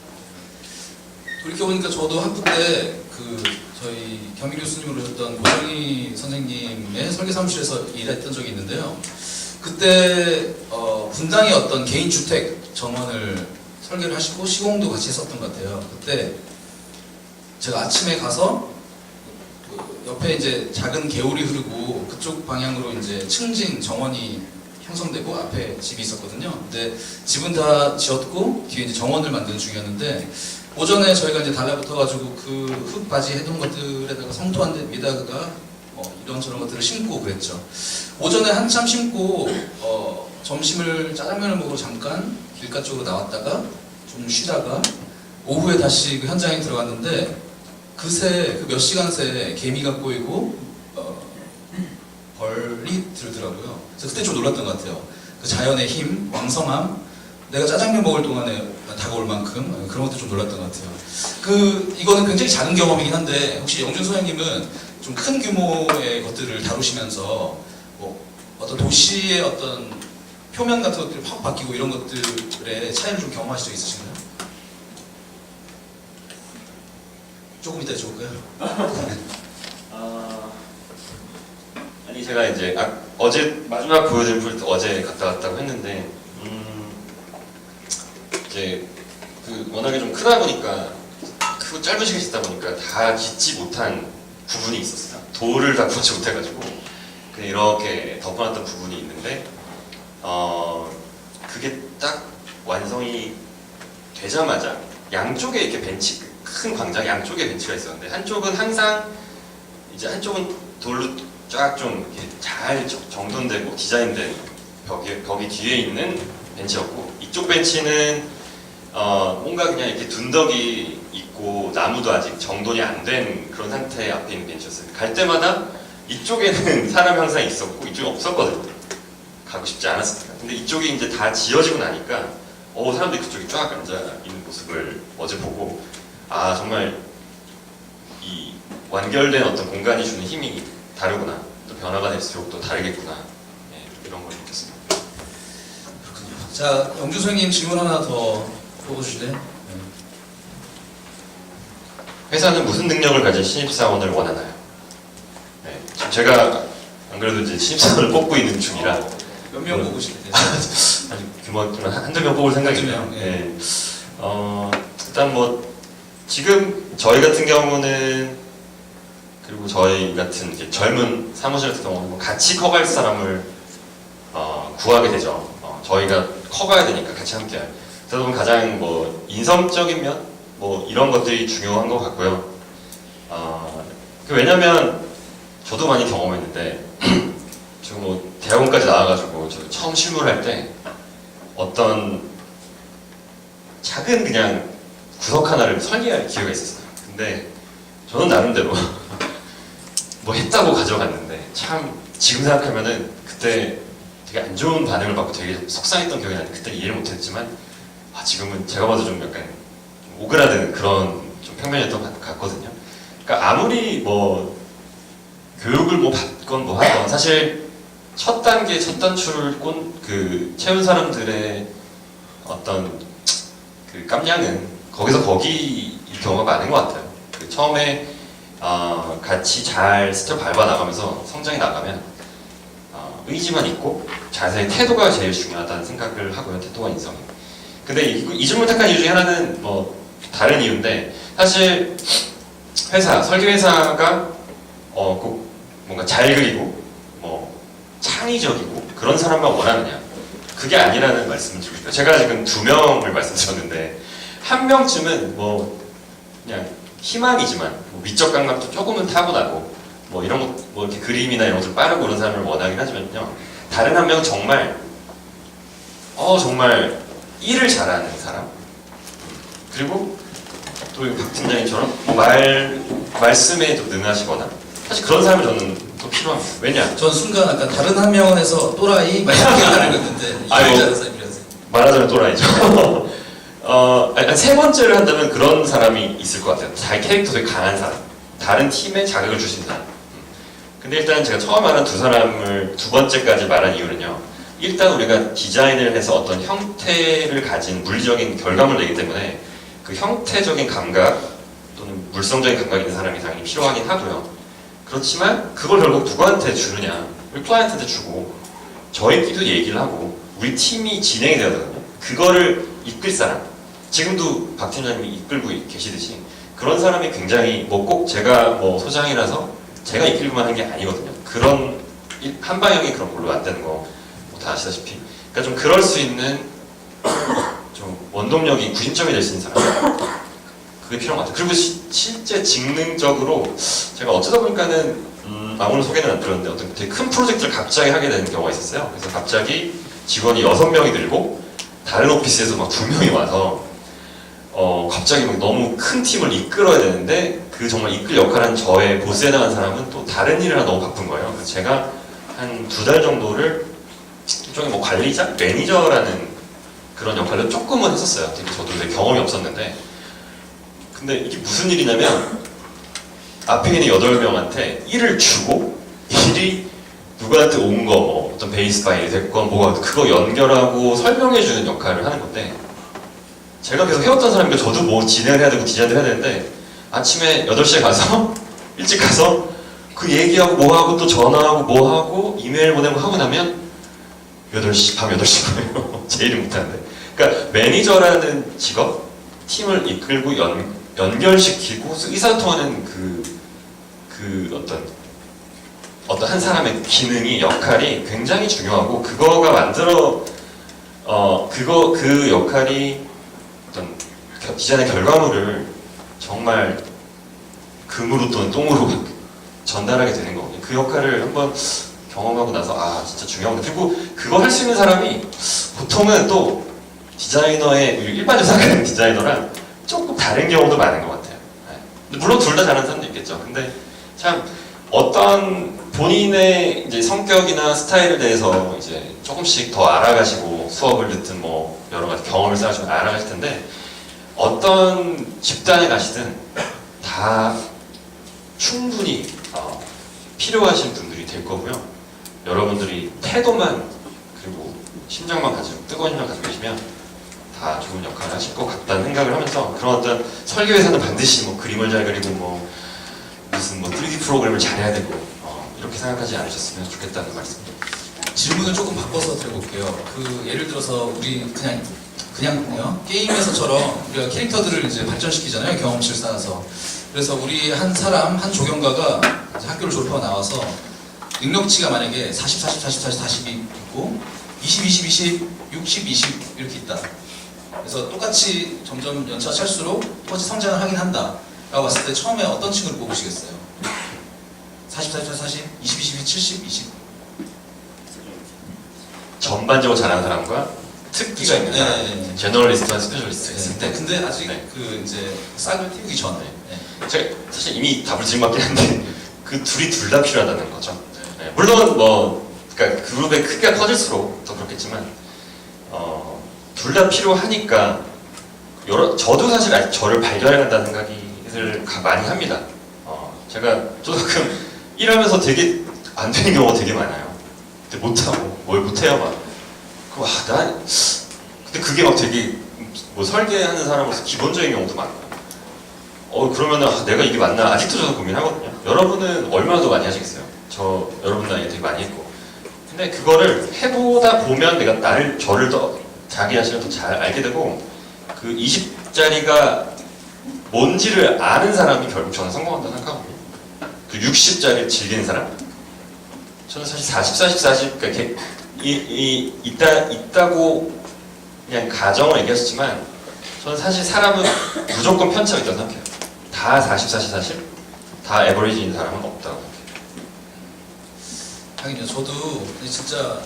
돌이켜보니까 저도 학부 때 그 저희 경희 교수님으로 오셨던 고정희 선생님의 설계 사무실에서 일했던 적이 있는데요. 그때 분당의 어떤 개인 주택 정원을 설계를 하시고 시공도 같이 했었던 것 같아요. 그때 제가 아침에 가서 그 옆에 이제 작은 개울이 흐르고 그쪽 방향으로 이제 층진 정원이 형성되고 앞에 집이 있었거든요. 근데 집은 다 지었고 뒤에 이제 정원을 만드는 중이었는데 오전에 저희가 이제 달라붙어가지고 그 흙바지 해둔 것들에다가 성토한 데에다가 이런저런 것들을 심고 그랬죠. 오전에 한참 심고 점심을 짜장면을 먹으러 잠깐 길가 쪽으로 나왔다가 좀 쉬다가 오후에 다시 그 현장에 들어갔는데 그새 그 몇 시간 새에 개미가 꼬이고 벌이 들더라고요. 그래서 그때 좀 놀랐던 것 같아요. 그 자연의 힘, 왕성함, 내가 짜장면 먹을 동안에 다가올 만큼 그런 것도 좀 놀랐던 것 같아요. 이거는 굉장히 작은 경험이긴 한데 혹시 영준 소장님은 좀 큰 규모의 것들을 다루시면서 뭐 어떤 도시의 어떤 표면 같은 것들이 확 바뀌고 이런 것들의 차이를 좀 경험하실 수 있으신가요? 조금 이따 여쭤볼까요? 아니 제가 이제 어제 마지막 보여드린 프로젝트 어제 갔다 왔다고 했는데 이제 그 워낙에 좀 크다 보니까 크고 짧은 시간이 있다 보니까 다 짓지 못한 부분이 있었어요. 돌을 다 붙지 못해가지고 그냥 이렇게 덮어놨던 부분이 있는데 그게 딱 완성이 되자마자 양쪽에 이렇게 벤치 큰 광장 양쪽에 벤치가 있었는데 한쪽은 항상 이제 한쪽은 돌로 쫙 좀 잘 정돈되고 디자인된 벽이 뒤에 있는 벤치였고 이쪽 벤치는 뭔가 그냥 이렇게 둔덕이 있고 나무도 아직 정돈이 안 된 그런 상태의 앞에 있는 벤치였어요. 갈 때마다 이쪽에는 사람이 항상 있었고 이쪽이 없었거든요. 가고 싶지 않았으니까. 근데 이쪽이 이제 다 지어지고 나니까 사람들이 그쪽에 쫙 앉아 있는 모습을 어제 보고 정말 이 완결된 어떤 공간이 주는 힘이 다르구나. 또 변화가 될수록 또 다르겠구나. 네, 이런 걸 느꼈습니다. 그렇군요. 자, 영준 선생님 질문 하나 더 뽑아주실래요? 회사는 무슨 능력을 가진 신입사원을 원하나요? 네, 지금 제가 안 그래도 이제 신입사원을 뽑고 있는 중이라 몇 명 뽑으실래요? 아니 규모는 한두 명 뽑을 생각이에요. 한두 명, 예. 네. 일단 뭐 지금 저희 같은 경우는 그리고 저희 같은 이제 젊은 사무실 같은 경우는 같이 커갈 사람을 구하게 되죠. 저희가 커가야 되니까 같이 함께할. 그러다 보면 가장 뭐 인성적인 면 뭐 이런 것들이 중요한 것 같고요. 왜냐면 저도 많이 경험했는데 지금 뭐 대학원까지 나와가지고 저 처음 실무를 할 때 어떤 작은 그냥 구석 하나를 설계할 기회가 있었어요. 근데 저는 나름대로 뭐 했다고 가져갔는데 참 지금 생각하면은 그때 되게 안 좋은 반응을 받고 되게 속상했던 기억이 나는데 그때 이해를 못했지만 지금은 제가 봐도 좀 약간 오그라드는 그런 좀 평면이었던 것 같거든요. 그러니까 아무리 뭐 교육을 뭐 받건 뭐 하건 사실 첫 단계 첫 단추를 채운 사람들의 어떤 그 깜냥은 거기서 거기일 경우가 많은 것 같아요. 그 처음에 같이 잘 스텝 밟아 나가면서 성장해 나가면 의지만 있고 자세히 태도가 제일 중요하다는 생각을 하고요. 태도와 인성이. 근데 이 질문을 택한 이유 중에 하나는 뭐 다른 이유인데 사실 설계회사가 꼭 뭔가 잘 그리고 뭐 창의적이고 그런 사람만 원하느냐 그게 아니라는 말씀을 드리고 싶어요. 제가 지금 2명을 말씀드렸는데 한 명쯤은 뭐 그냥 희망이지만 뭐 미적 감각도 조금은 타고나고 뭐 이런 거 뭐 이렇게 그림이나 이런 것들 빠르고 그런 사람을 원하긴 하지만요. 다른 한 명은 정말 정말 일을 잘하는 사람 그리고 또 박 팀장님처럼 뭐 말씀에도 능하시거나 사실 그런 사람이 저는 또 필요합니다. 왜냐? 전 순간 약간 다른 한 명에서 또라이 막 이렇게 말했는데 말하자면 또라이죠. 세 번째를 한다면 그런 사람이 있을 것 같아요. 자기 캐릭터 되게 강한 사람, 다른 팀에 자극을 줄 수 있는 사람. 근데 일단 제가 처음 말한 2사람을 2번째까지 말한 이유는요. 일단 우리가 디자인을 해서 어떤 형태를 가진 물리적인 결과물을 내기 때문에 그 형태적인 감각 또는 물성적인 감각이 있는 사람이 당연히 필요하긴 하고요. 그렇지만 그걸 결국 누구한테 주느냐? 우리 클라이언트한테 주고 저희끼리도 얘기를 하고 우리 팀이 진행이 되어야 되거든요. 그거를 이끌 사람, 지금도 박 팀장님이 이끌고 계시듯이 그런 사람이 굉장히 뭐 꼭 제가 뭐 소장이라서 제가 이끌고만 하는 게 아니거든요. 그런 한 방향이 그런 걸로 안 되는 거 다 아시다시피. 그러니까 좀 그럴 수 있는 좀 원동력이 구심점이 될 수 있는 사람. 그게 필요한 것 같아요. 그리고 실제 직능적으로 제가 어쩌다 보니까는 오늘 소개는 안 드렸는데 어떤 되게 큰 프로젝트를 갑자기 하게 되는 경우가 있었어요. 그래서 갑자기 직원이 6명이 늘고 다른 오피스에서 막 2명이 와서 갑자기 막 너무 큰 팀을 이끌어야 되는데 그 정말 이끌 역할한 저의 보스에 나간 사람은 또 다른 일을 하나 너무 바쁜 거예요. 그래서 제가 한 2달 정도를 일종의 뭐 관리자? 매니저라는 그런 역할을 조금은 했었어요. 되게 저도 되게 경험이 없었는데 근데 이게 무슨 일이냐면 앞에 있는 8명한테 일을 주고 일이 누구한테 온 거 뭐 어떤 베이스 파일이 됐건 뭐가 그거 연결하고 설명해주는 역할을 하는 건데 제가 계속 해왔던 사람이니까 저도 뭐 진행을 해야 되고 디자인을 해야 되는데 아침에 8시에 가서 일찍 가서 그 얘기하고 뭐하고 또 전화하고 뭐하고 이메일 보내고 하고 나면 8시, 밤 8시 거예요. 제 일을 못하는데. 그러니까 매니저라는 직업, 팀을 이끌고 연결시키고 의사소통하는 그 어떤 한 사람의 기능이 역할이 굉장히 중요하고 그거가 그 역할이 어떤 디자인의 결과물을 정말 금으로 또는 똥으로 전달하게 되는 거거든요. 그 역할을 한번 경험하고 나서 진짜 중요하구나. 그리고 그거 할 수 있는 사람이 보통은 또 디자이너의 일반적으로 생각하는 디자이너랑 조금 다른 경우도 많은 것 같아요. 물론 둘 다 잘하는 사람도 있겠죠. 근데 참 어떤 본인의 이제 성격이나 스타일에 대해서 이제 조금씩 더 알아가시고 수업을 듣든 뭐 여러 가지 경험을 쌓으시면 알아가실 텐데 어떤 집단에 가시든 다 충분히 필요하신 분들이 될 거고요. 여러분들이 태도만 그리고 심장만 가지고 뜨거운 힘만 가지고 계시면 다 좋은 역할을 하실 것 같다는 생각을 하면서 그런 어떤 설계회사는 반드시 뭐 그림을 잘 그리고 뭐 무슨 뭐 3D 프로그램을 잘해야 되고 이렇게 생각하지 않으셨으면 좋겠다는 말씀입니다. 질문을 조금 바꿔서 드려볼게요. 그 예를 들어서 우리 그냥 게임에서처럼 우리가 캐릭터들을 이제 발전시키잖아요. 경험치를 쌓아서. 그래서 우리 한 사람, 한 조경가가 이제 학교를 졸업하고 나와서 능력치가 만약에 40, 40, 40, 40, 40이 있고 20, 20, 20, 60, 20 이렇게 있다. 그래서 똑같이 점점 연차 찰수록 똑같이 성장을 하긴 한다. 라고 봤을 때 처음에 어떤 친구를 뽑으시겠어요? 40, 40, 40, 20, 20, 70, 20. 전반적으로 잘하는 사람과 특기가 있는 네, 사람, 네, 네. 제너럴리스트와 스페셜리스트 있을 네, 때 근데 아직 네. 그 이제 싹을 틔우기 전에. 네. 제가 사실 이미 답을 질문받긴 한데 그 둘이 둘 다 필요하다는 거죠. 네, 물론 뭐 그러니까 그룹의 크기가 커질수록 더 그렇겠지만 둘 다 필요하니까 저도 사실 아직 저를 발견해야 한다는 생각을 많이 합니다. 저도 가끔 일하면서 되게 안 되는 경우가 되게 많아요. 근데 못하고 뭘 못해요 막. 근데 그게 막 되게 뭐 설계하는 사람으로서 기본적인 경우도 많아요. 그러면은 내가 이게 맞나 아직도 저도 고민하거든요. 여러분은 얼마나 더 많이 하시겠어요? 여러분 나이에 되게 많이 했고. 근데 그거를 해보다 보면 내가 저를 더 자기 자신을 더 잘 알게 되고 그 20짜리가 뭔지를 아는 사람이 결국 저는 성공한다고 생각하거든요. 그 60짜리를 즐기는 사람? 저는 사실 40, 그러니까 있다고 그냥 가정을 얘기하셨지만 저는 사실 사람은 무조건 편차가 있다고 생각해요. 다 40, 다 에버리지인 사람은 없다고 생각해요. 하긴요. 저도 진짜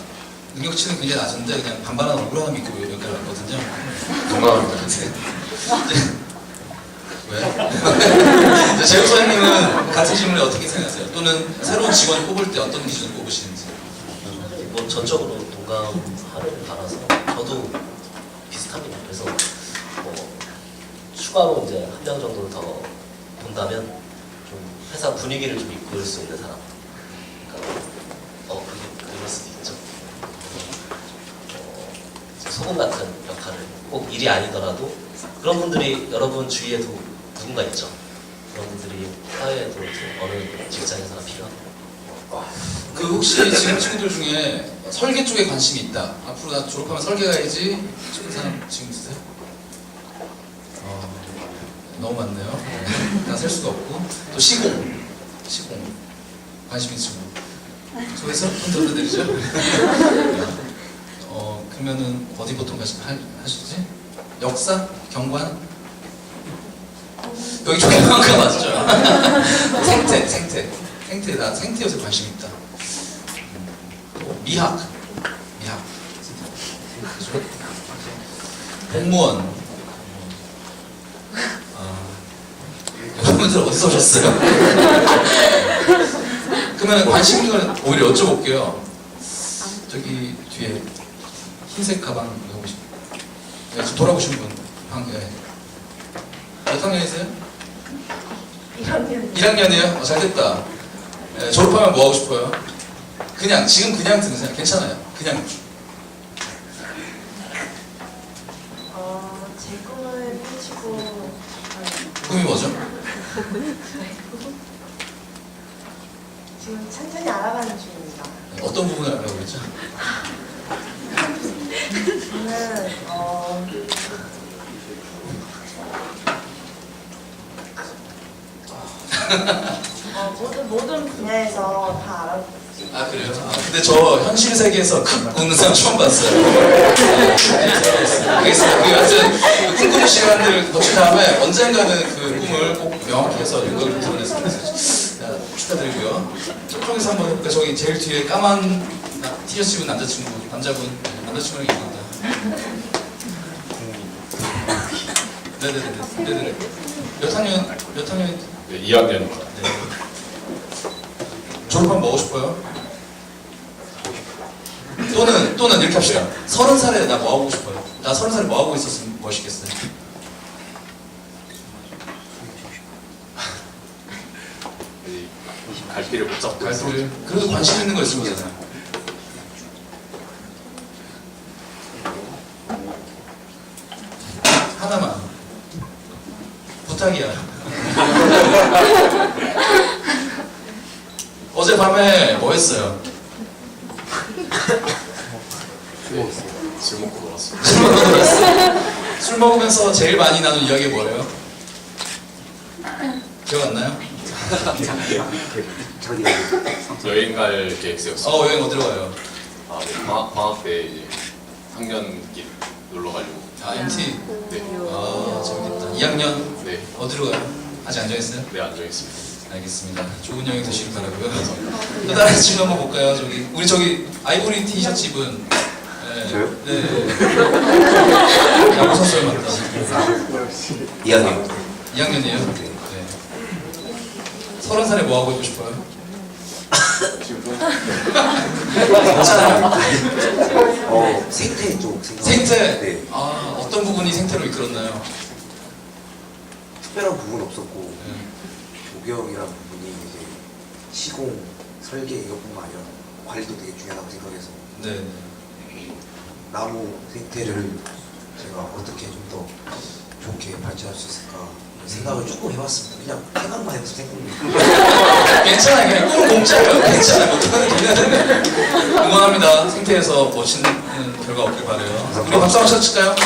능력치는 굉장히 낮은데 그냥 반반한 얼굴 하나 믿고 여기까지 왔거든요. 건강합니다. 왜? 재우 소장님은 같은 질문에 어떻게 생각하세요? 또는 새로운 직원을 뽑을 때 어떤 기준을 뽑으시는지? 뭐 전적으로 동감하는 바라서 저도 비슷합니다. 그래서 뭐 추가로 이제 한 명 정도를 더 본다면 좀 회사 분위기를 좀 이끌 수 있는 사람. 그러니까 그럴 수도 있죠. 소금 같은 역할을 꼭 일이 아니더라도 그런 분들이 여러분 주위에도 누군가 있죠. 그런 분들이 사회에도 어느 직장에서나 필요하고. 그 혹시 지금 친구들 중에 설계 쪽에 관심이 있다. 앞으로 나 졸업하면 설계 가야지. 싶은 사람 지금 있으세요? 너무 많네요. 다 셀 수가 없고. 또 시공 관심 있는 친구. 저에서 손 들어드리죠. 그러면은 어디 보통 하시지? 역사? 경관? 여기 경관가 맞죠? 생태. 나 생태 요새 관심 있다. 미학. 그죠? 공무원. 여러분들 어디서 오셨어요? 그러면 관심 있는 걸 오히려 여쭤볼게요. 저기 뒤에 흰색 가방 하고 싶어요. 네, 지금 돌아보시는 분. 몇 학년이세요? 1학년이에요? 잘 됐다. 네, 졸업하면 뭐 하고 싶어요? 지금 그냥 들으세요. 괜찮아요. 그냥. 제 꿈을 펼치고 꿈이 뭐죠? 지금 천천히 알아가는 중입니다. 어떤 부분을 알아보고 있죠? 저는 모든 분야에서 다 알아보고 있습니다. 아 그래요? 근데 저 현실 세계에서 크 웃는 사람 처음 봤어요. 알겠습니다. 하여튼 꿈꾸는 시간을 거친 다음에 언젠가는 그 꿈을 꼭 명확히 해서 윤곽을 드러냈으면 좋겠습니다. 축하드리고요. 쪽쪽에서 한번 해볼까요? 저기 제일 뒤에 까만 티셔츠 입은 남자친구랑 얘기합니다. 네네네. 몇 학년? 네, 2학년. 네. 졸업하면 뭐 하고 싶어요? 또는 이렇게 합시다. 30살에 나 뭐 하고 싶어요? 나 30살에 뭐 하고 있었으면 멋있겠어요? 갈 길을 못 잡고 있어. 그래도 관심 있는 거 있으면 되잖아요. 하나만 부탁이야. 어젯밤에 뭐 했어요? 술 먹고 놀았어. 술 먹고 놀았어? 술 먹으면서 제일 많이 나눈 이야기 뭐예요? 기억 안 나요? 여행 갈 계획 세웠어. 여행 어디로 가요? 네. 방학 때 이제 학년기 놀러 가려고. MT? 네. 재밌겠다. 2학년 네. 어디로 가요? 아직 안 정했어요? 네, 앉아있습니다. 알겠습니다. 좋은 여행 되시길 바라고요. 또 다른 질문 한번 볼까요? 우리 저기 아이보리 티셔츠 입은 저요? 네. 야구 선수를 만나. 2학년. 2학년이에요? 네. 30살에 뭐 하고 있고 싶어요? 생태 쪽 생각. 생태. 네. 아, 어떤 부분이 생태로 이끌었나요? 특별한 부분 없었고 네. 조경이라는 부분이 이제 시공, 설계 이것뿐만 아니라 관리도 되게 중요하다고 생각해서 네. 나무 생태를 제가 어떻게 좀 더 좋게 발전할 수 있을까 생각을 조금 해봤습니다. 그냥 생각만 해서 생각만. 괜찮아요. 그냥 꿈은 공짜예요. 괜찮아요. 어떻게든 되려야 되네. 응원합니다. 생태에서 멋있는 결과 얻길 바래요. 우리 박수 한번 쳐칠까요? 자,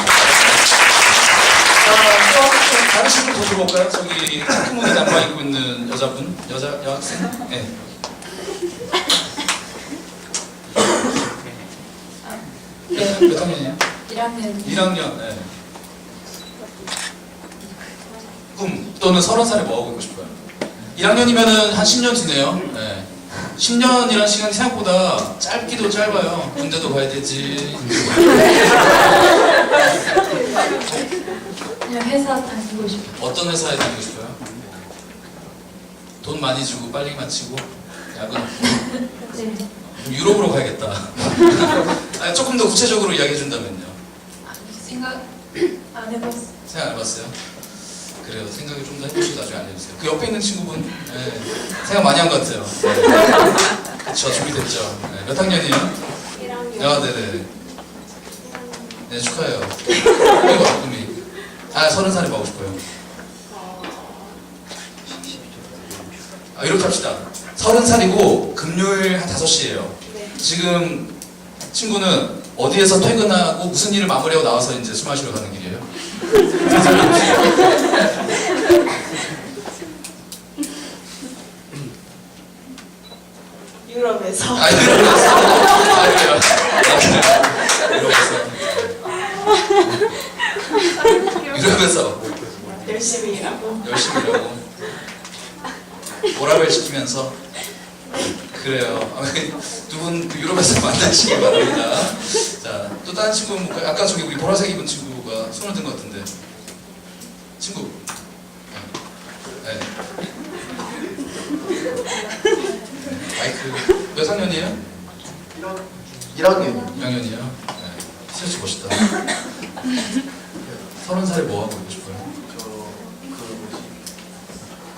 또 다른 친구 더 들어볼까요? 저기 체크무늬 잠바 입고 있는 여자분, 여학생? 네. 몇 학년이에요? 1학년 1학년. 네. 꿈 또는 30살에 뭐 하고 있고 싶어요? 1학년이면은 한 10년 뒤네요. 네. 10년이라는 시간이 생각보다 짧기도 짧아요. 군대도 가야 되지. 그냥 회사 다니고 싶어요. 어떤 회사에 다니고 싶어요? 돈 많이 주고 빨리 마치고 야근. 네. 유럽으로 가야겠다. 아니, 조금 더 구체적으로 이야기해 준다면요. 생각 안 해봤어요. 생각 안 해봤어요? 그래요. 생각을 좀 더 해보시고 나중에 알려주세요. 그 옆에 있는 친구분, 네, 생각 많이 한 것 같아요. 네. 그쵸, 준비됐죠. 네, 몇 학년이에요? 1학년 아, 네네. 네, 축하해요. 꿈이 꿈이. 아, 30살에 뭐 하고 싶어요? 아, 이렇게 합시다. 30살이고 금요일 한 5시예요. 네. 지금 친구는 어디에서 퇴근하고 무슨 일을 마무리하고 나와서 이제 술 마시러 가는 길이에요? 유럽에서 아, 이러면서. 아, 이래요. 이러면서 열심히 일하고 열심히 일하고 오락을 시키면서 그래요. 두 분 유럽에서 만나시기 바랍니다. 자, 또 다른 친구, 아까 저기 우리 보라색 입은 친구가 손을 든 것 같은데. 친구. 네. 마이크. 몇 학년이에요? 1학년 2학년이에요? 네. 티셔츠 멋있다. 30살에 뭐 하고 있고 싶어요?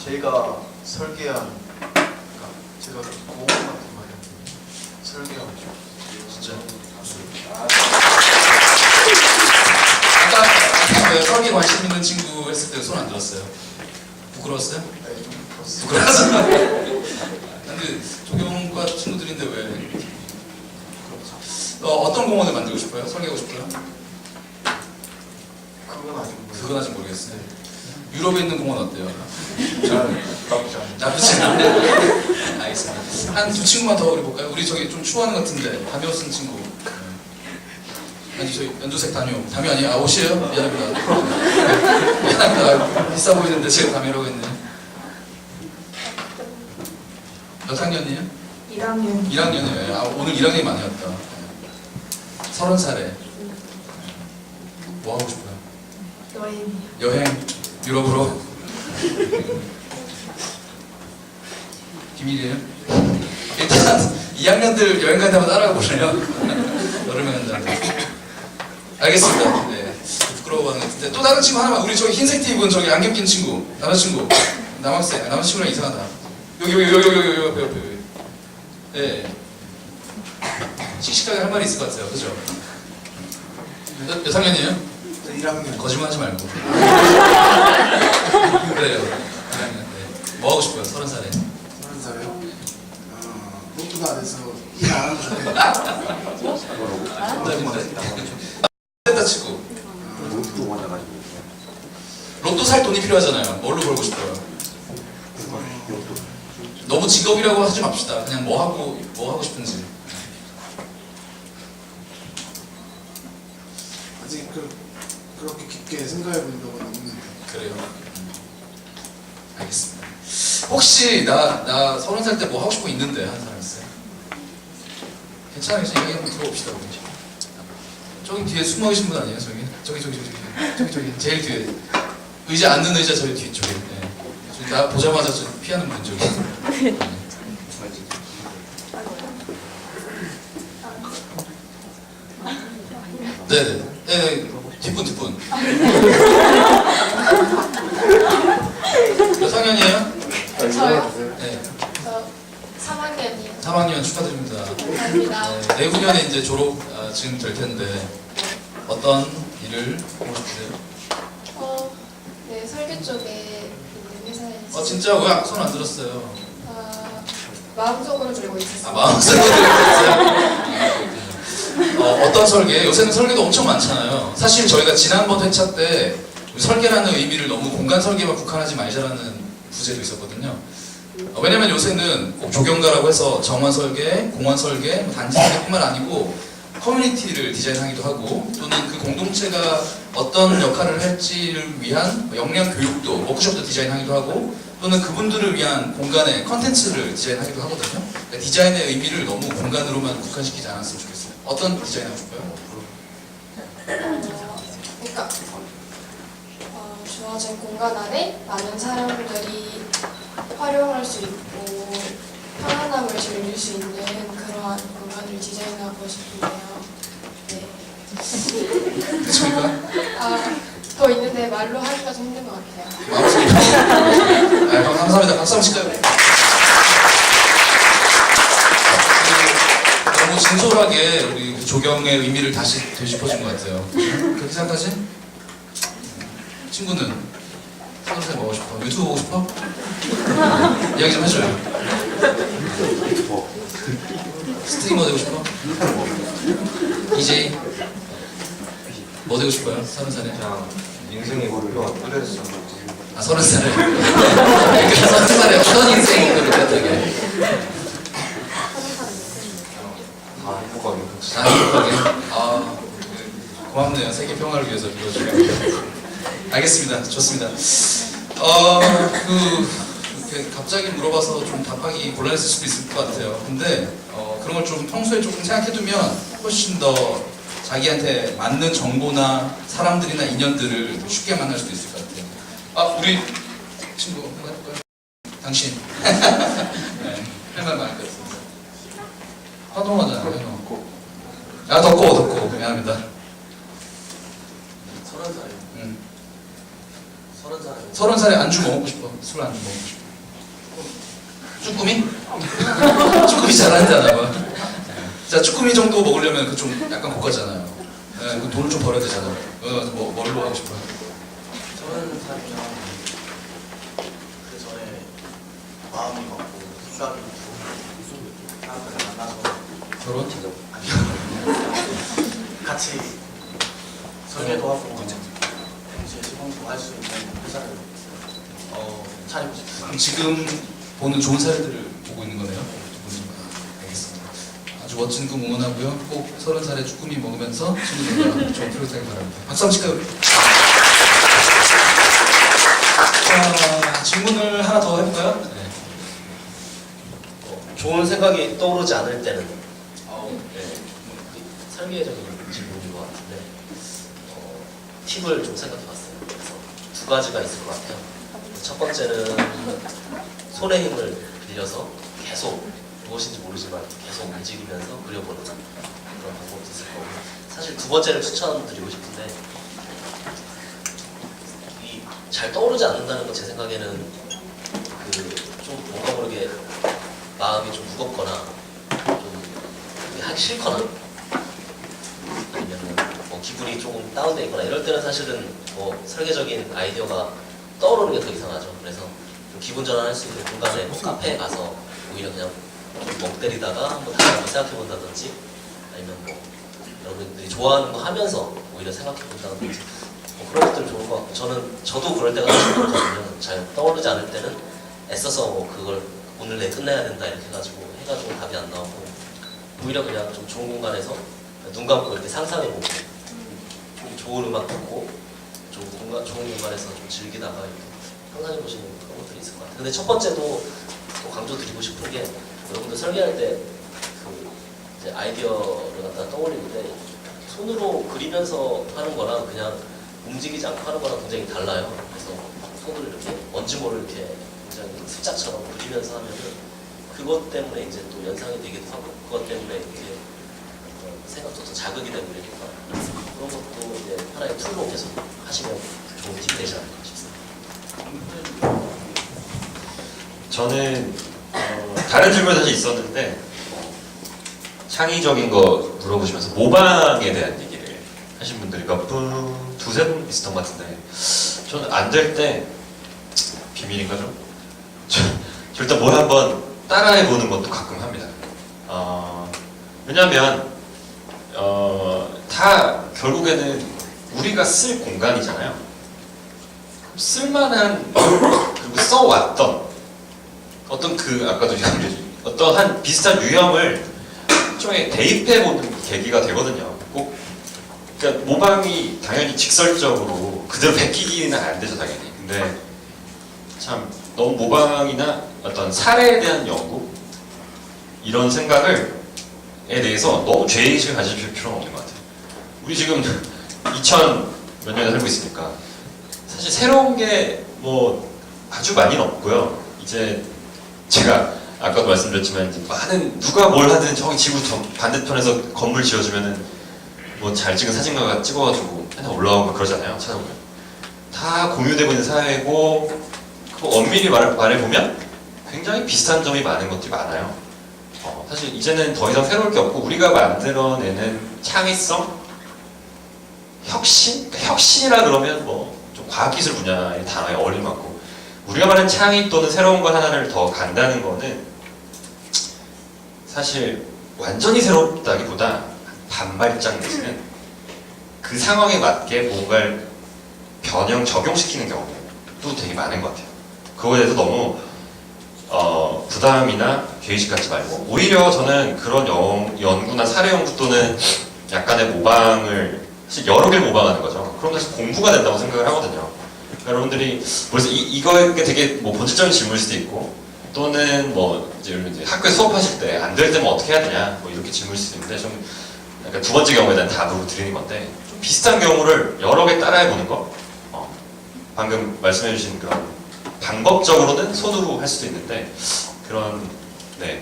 제가 설계한 그러니까 제가 공원 같은 거 설계하고 싶어요. 진짜. 아까 그 설계 관심 있는 친구 했을 때 손 안 들었어요. 부끄러웠어요? 네, 좀 그렇습니다. 부끄러웠어요. 근데 조경과 친구들인데 왜? 어떤 공원을 만들고 싶어요? 설계하고 싶어요? 그건 아직 모르겠어요. 그건 아직 모르겠어요. 유럽에 있는 공원 어때요? 잘 나쁘지 않아요. 나쁘지 않네. 알겠습니다. 한 두 친구만 더 우리 볼까요? 우리 저기 좀 추워하는 것 같은데 담요 쓴 친구. 아니 저희 연두색 담요. 담요 아니에요? 아 옷이에요? 미안합니다. 미안합니다. 비싸 보이는데 제가 담요라고 했네. 몇 학년이에요? 1학년 1학년이에요. 아 오늘 1학년이 많이 왔다. 30살에 뭐 하고 싶어요? 여행이요. 여행 유럽으로. 비밀이에요? 일단 2학년들 여행 갈 때마다 따라가 보세요. 여름에 간다는데. 알겠습니다. 네. 부끄러워하는 것 같은데 또 다른 친구 하나만. 우리 저기 흰색 티 입은 저기 안경 낀 친구 남자친구 남자친구랑 이상하다. 여기. 네. 씩씩하게 할 말이 있을 것 같아요. 그죠? 몇 학년이에요? 1학년 거짓말하지 말고. 그래요. 네. 뭐 하고 싶어요? 30살에. 30살이요? 로또가 안 돼서 일 안 하고 싶어요. 정답인데. 됐다 치고. 로또 받아가지고 로또 살 돈이 필요하잖아요. 뭘로 벌고 싶어요? 로또. 너무 직업이라고 하지 맙시다. 그냥 뭐 하고 싶은지. 아직 그렇게 깊게 생각해 본 적은 없는데 그래요. 알겠습니다. 혹시 나 30살 때 뭐 하고 싶은 거 있는데 하는 사람 있어요? 괜찮아요. 이야기 한번 들어봅시다. 우리. 저기 뒤에 숨어 계신 분 아니에요? 저기 제일 뒤에 의자 앉는 의자 저기 뒤쪽에. 네. 나 보자마자 저 피하는 분 저기. 네네. 네, 뒷분. 몇 학년이에요? 저요? 네. 저 3학년이요. 3학년 축하드립니다. 감사합니다. 네, 내후년에 이제 졸업 지금 될 텐데 어떤 일을 하고 싶으세요? 네, 설계 쪽에 있는 회사에서 진짜 왜 손 안 들었어요? 마음속으로 들고 있었어요. 마음속으로 들었어요? 어떤 설계? 요새는 설계도 엄청 많잖아요. 사실 저희가 지난번 회차 때 설계라는 의미를 너무 공간 설계만 국한하지 말자라는 부제도 있었거든요. 왜냐면 요새는 꼭 조경가라고 해서 정원 설계, 공원 설계, 단지 설계뿐만 아니고 커뮤니티를 디자인하기도 하고 또는 그 공동체가 어떤 역할을 할지를 위한 역량 교육도, 워크숍도 디자인하기도 하고 또는 그분들을 위한 공간의 컨텐츠를 디자인하기도 하거든요. 그러니까 디자인의 의미를 너무 공간으로만 국한시키지 않았으면 좋겠어요. 어떤 디자인 하고 싶어요? 그러니까 주어진 공간 안에 많은 사람들이 활용할 수 있고 편안함을 즐길 수 있는 그러한 공간을 디자인하고 싶은데요. 네. 그렇습니까? 더 있는데 말로 하기가 좀 힘든 것 같아요. 감사합니다. 박수 한번 칠까요? 너무 진솔하게 우리 그 조경의 의미를 다시 되짚어준 것 같아요. 그렇게 생각하지? 친구는 사람들 먹고 싶어? 유튜브 보고 싶어? 이야기 좀 해줘요. 스트리머 되고 싶어? DJ? 뭐 되고 싶어요? 30살에? 인생의 목표가 뚜렷했어. 30살에? 그러니까 30살에 어떤 인생이 그렇게 되게? 행복하게. 행복하게? 고맙네요. 세계 평화를 위해서 이루어주고. 알겠습니다. 좋습니다. 이렇게 갑자기 물어봐서 좀 답하기 곤란했을 수도 있을 것 같아요. 근데 그런 걸 좀 평소에 조금 생각해두면 훨씬 더 자기한테 맞는 정보나 사람들이나 인연들을 쉽게 만날 수도 있을 것 같아요. 우리 친구 한번 해볼까요? 당신. 네, 할 말 많을 것 같습니다. 화동하잖아요. 덕고. 미안합니다. 30살이요. 30살이요. 30살에 안주 뭐 먹고 싶어? 술 안주 먹고 싶어? 쭈꾸미? 쭈꾸미 잘한다나 봐. 자, 쭈꾸미 정도 먹으려면 그 좀 약간 고가잖아요. 네, 그 돈을 좀 벌어야 되잖아. 뭘로 하고 싶어요? 30살이면 그 전에 마음이 먹고 생각이 있고 사람들을 만나서 결혼? 같이 설계도 하고 동시에 시공도 할 수 있는 회사를 차리고 싶어요. 그럼 지금 보는 좋은 사례들을 보고 있는 거네요? 알겠습니다. 아주 멋진 꿈 응원하고요. 꼭 30살에 쭈꾸미 먹으면서 친구들과 좋은 프로젝트 하길 바랍니다. 박수 한번 칠까요? 자, 질문을 하나 더 해볼까요? 네. 좋은 생각이 떠오르지 않을 때는 네, 설계적인 질문인 것 같은데 팁을 좀 생각해봤어요. 그래서 두 가지가 있을 것 같아요. 첫 번째는 손의 힘을 빌려서 계속 무엇인지 모르지만 계속 움직이면서 그려보는 그런 방법도 있을 거고, 사실 두 번째를 추천드리고 싶은데 이 잘 떠오르지 않는다는 건 제 생각에는 좀 뭔가 모르게 마음이 좀 무겁거나 좀 하기 싫거나 아니면 기분이 조금 다운돼 있거나 이럴 때는 사실은 설계적인 아이디어가 떠오르는 게 더 이상하죠. 그래서 좀 기분 전환할 수 있는 공간에 카페에 가서 오히려 그냥 멍 때리다가 한번 다시 한번 생각해 본다든지 아니면 여러분들이 좋아하는 거 하면서 오히려 생각해 본다든지 그런 것들 좋은 것 같고, 저도 그럴 때가 사실 많거든요. 잘 떠오르지 않을 때는 애써서 그걸 오늘 내 끝내야 된다 이렇게 해가지고 답이 안 나오고, 오히려 그냥 좀 좋은 공간에서 눈 감고 이렇게 상상해보고 좀 좋은 음악 듣고 좋은 공간에서 좀 즐기다가 이렇게 상상해보시는 그런 것들이 있을 것 같아요. 근데 첫 번째도 또 강조드리고 싶은 게, 여러분들 설계할 때 이제 아이디어를 갖다 떠올릴 때 손으로 그리면서 하는 거랑 그냥 움직이지 않고 하는 거랑 굉장히 달라요. 그래서 손으로 이렇게 뭔지 모를 이렇게 굉장히 습작처럼 그리면서 하면은 그것 때문에 이제 또 연상이 되기도 하고 그것 때문에 이렇게 생각도 더 자극이 되고 이러니까 그런 것도 이제 하나의 툴로 계속 하시면 좋은 팁이 되지 않을까 싶습니다. 저는 다른 질문이 사실 있었는데 창의적인 거 물어보시면서 모방에 대한 얘기를 하신 분들이 몇 분, 두세 분 있었던 것 같은데 저는 안 될 때 비밀인가 좀? 저 일단 뭘 한번 따라해보는 것도 가끔 합니다. 왜냐면 다 결국에는 우리가 쓸 공간이잖아요. 쓸만한 그리고 써왔던 어떤 그 아까도 얘기했듯이 어떠한 비슷한 유형을 일종의 대입해보는 계기가 되거든요. 꼭 그러니까 모방이 당연히 직설적으로 그대로 베끼기는 안 되죠 당연히. 근데 참 너무 모방이나 어떤 사례에 대한 연구 이런 생각을 에 대해서 너무 죄의식을 가질 필요는 없는 것 같아요. 우리 지금 2000 몇 년에 살고 있으니까 사실 새로운 게 뭐 아주 많이는 없고요. 이제 제가 아까도 말씀드렸지만 이제 많은 누가 뭘 하든 저기 지구 반대편에서 건물 지어주면은 뭐 잘 찍은 사진가가 찍어가지고 맨날 올라오고 그러잖아요. 찾아보면 다 공유되고 있는 사회고 그 엄밀히 말해보면 굉장히 비슷한 점이 많은 것들이 많아요. 사실 이제는 더 이상 새로울 게 없고 우리가 만들어내는 창의성, 혁신? 그러니까 혁신이라 그러면 뭐 좀 과학기술 분야의 단어에 어울림 같고 우리가 말하는 창의 또는 새로운 것 하나를 더 간다는 거는 사실 완전히 새롭다기보다 반발짝 내지는 그 상황에 맞게 뭔가를 변형, 적용시키는 경우도 되게 많은 것 같아요. 그거에 대해서 너무 부담이나 죄의식 갖지 말고 오히려 저는 그런 연구나 사례 연구 또는 약간의 모방을 사실 여러 개를 모방하는 거죠. 그럼 사실 공부가 된다고 생각을 하거든요. 그러니까 여러분들이 그래서 이거에 되게 뭐 본질적인 질문일 수도 있고 또는 뭐 이제 학교에 수업하실 때 안 될 때면 어떻게 해야 되냐 뭐 이렇게 질문일 수도 있는데 좀 약간 두 번째 경우에 대한 답으로 드리는 건데 좀 비슷한 경우를 여러 개 따라해 보는 거 방금 말씀해 주신 그런 방법적으로는 손으로 할 수도 있는데 그런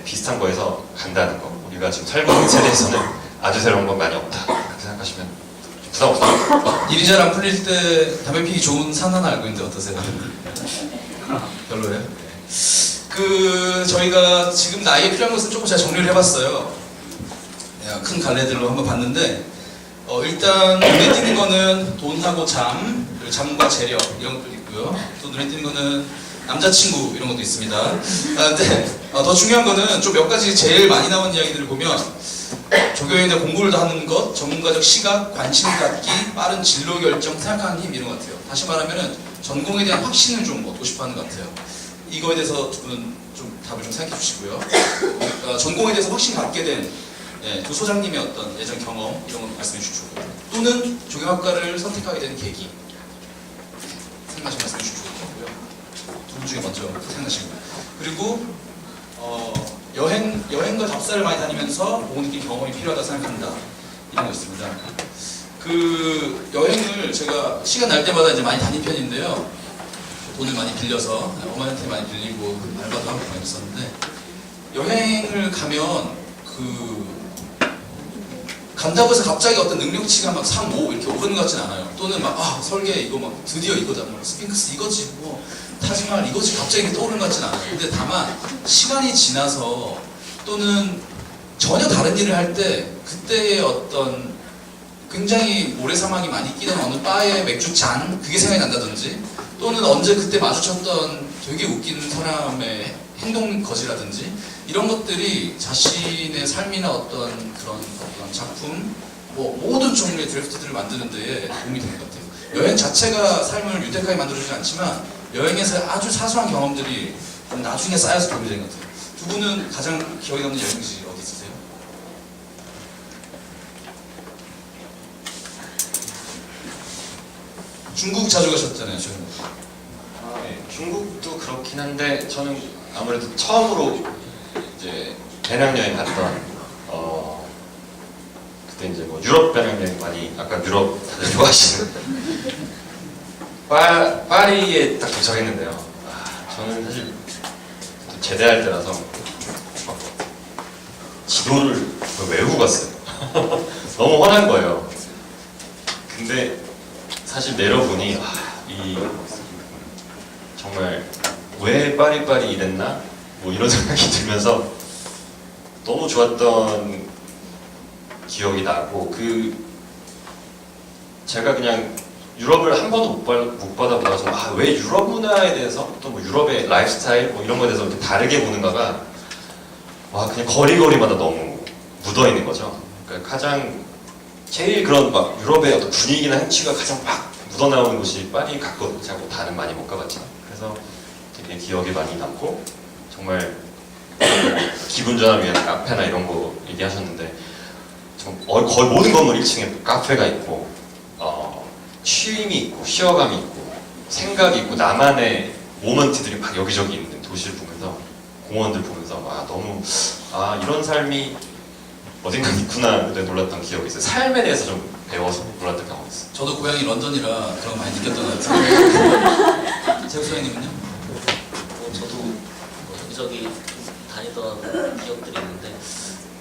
비슷한 거에서 간다는 거 우리가 지금 살고 있는 세대에서는 아주 새로운 건 많이 없다 그렇게 생각하시면 부담 없어요. 일이 잘 안 풀릴 때 담배 피기 좋은 산 하나 알고 있는데 어떠세요? 별로예요? 저희가 지금 나이에 필요한 것을 조금 제가 정리를 해봤어요. 큰 갈래들로 한번 봤는데 일단 눈에 띄는 거는 돈하고 그리고 잠과 재력 이런 것도 있고요. 또 눈에 띄는 거는 남자친구 이런 것도 있습니다. 근데 더 중요한 거는 좀 몇 가지 제일 많이 나온 이야기들을 보면 조교인의 공부를 하는 것, 전문가적 시각, 관심 갖기, 빠른 진로 결정, 생각하는 힘 이런 것 같아요. 다시 말하면은 전공에 대한 확신을 좀 얻고 싶어하는 것 같아요. 이거에 대해서 두 분은 좀 답을 좀 생각해 주시고요. 전공에 대해서 확신 갖게 된 두 소장님의 어떤 예전 경험 이런 것 말씀해 주시고 또는 조경학과를 선택하게 된 계기 생각하시면 말씀해 주시고 두 분 중에 먼저 생각하시고 그리고 여행과 답사를 많이 다니면서 보고 느낀 경험이 필요하다 생각한다 이런 거 있습니다. 여행을 제가 시간 날 때마다 이제 많이 다닌 편인데요. 돈을 많이 빌려서 어머니한테 많이 빌리고 알바도 하고 많이 했었는데 여행을 가면 간다고 해서 갑자기 어떤 능력치가 막 3, 5 이렇게 오르는 것 같진 않아요. 또는 막 설계 이거 막 드디어 이거다 스핑크스 이거지 뭐 타지말 이거지 갑자기 이렇게 떠오르는 것 같진 않아요. 근데 다만 시간이 지나서 또는 전혀 다른 일을 할 때 그때의 어떤 굉장히 모래사막이 많이 끼던 어느 바의 맥주 잔 그게 생각이 난다든지 또는 언제 그때 마주쳤던 되게 웃긴 사람의 행동 거지라든지 이런 것들이 자신의 삶이나 어떤 그런 작품 모든 종류의 드래프트들을 만드는 데에 도움이 되는 것 같아요. 여행 자체가 삶을 유택하게 만들어주지 않지만 여행에서 아주 사소한 경험들이 나중에 쌓여서 도움이 되는 것 같아요. 두 분은 가장 기억에 남는 여행지 어디 있으세요? 중국 자주 가셨잖아요, 지금. 네, 중국도 그렇긴 한데 저는 아무래도 처음으로 이제 배낭여행 갔던 그때 이제 뭐 유럽 배낭여행 많이 아까 유럽 다들 좋아하시는 파리에 딱 도착했는데요. 저는 사실 또 제대할 때라서 지도를 외우고 갔어요. 너무 훤한 거예요. 근데 사실 내려보니 이 정말 왜 파리 이랬나? 뭐 이런 생각이 들면서 너무 좋았던 기억이 나고 제가 그냥 유럽을 한 번도 못 받아보아서 왜 유럽 문화에 대해서 또 뭐 유럽의 라이프스타일 뭐 이런 거에 대해서 이렇게 다르게 보는가가 그냥 거리마다 너무 묻어 있는 거죠. 그러니까 제일 그런 막 유럽의 어떤 분위기나 행치가 가장 막 묻어나오는 곳이 파리 같거든요. 제가 뭐 다른 많이 못 가봤지만 그래서 되게 기억에 많이 남고 정말 기분 전환을 위한 카페나 이런 거 얘기하셨는데 거의 모든 건물 1층에 카페가 있고 쉼이 있고 쉬어감이 있고 생각이 있고 나만의 모먼트들이 막 여기저기 있는 도시를 보면서 공원들 보면서 너무 이런 삶이 어딘가 있구나 그때 놀랐던 기억이 있어요. 삶에 대해서 좀 배워서 놀랐던 경험이 있어요. 저도 고향이 런던이라 그런 거 많이 느꼈던 것 같아요. 재욱 소장님은요? 저도 여기저기 다니던 기억들이 있는데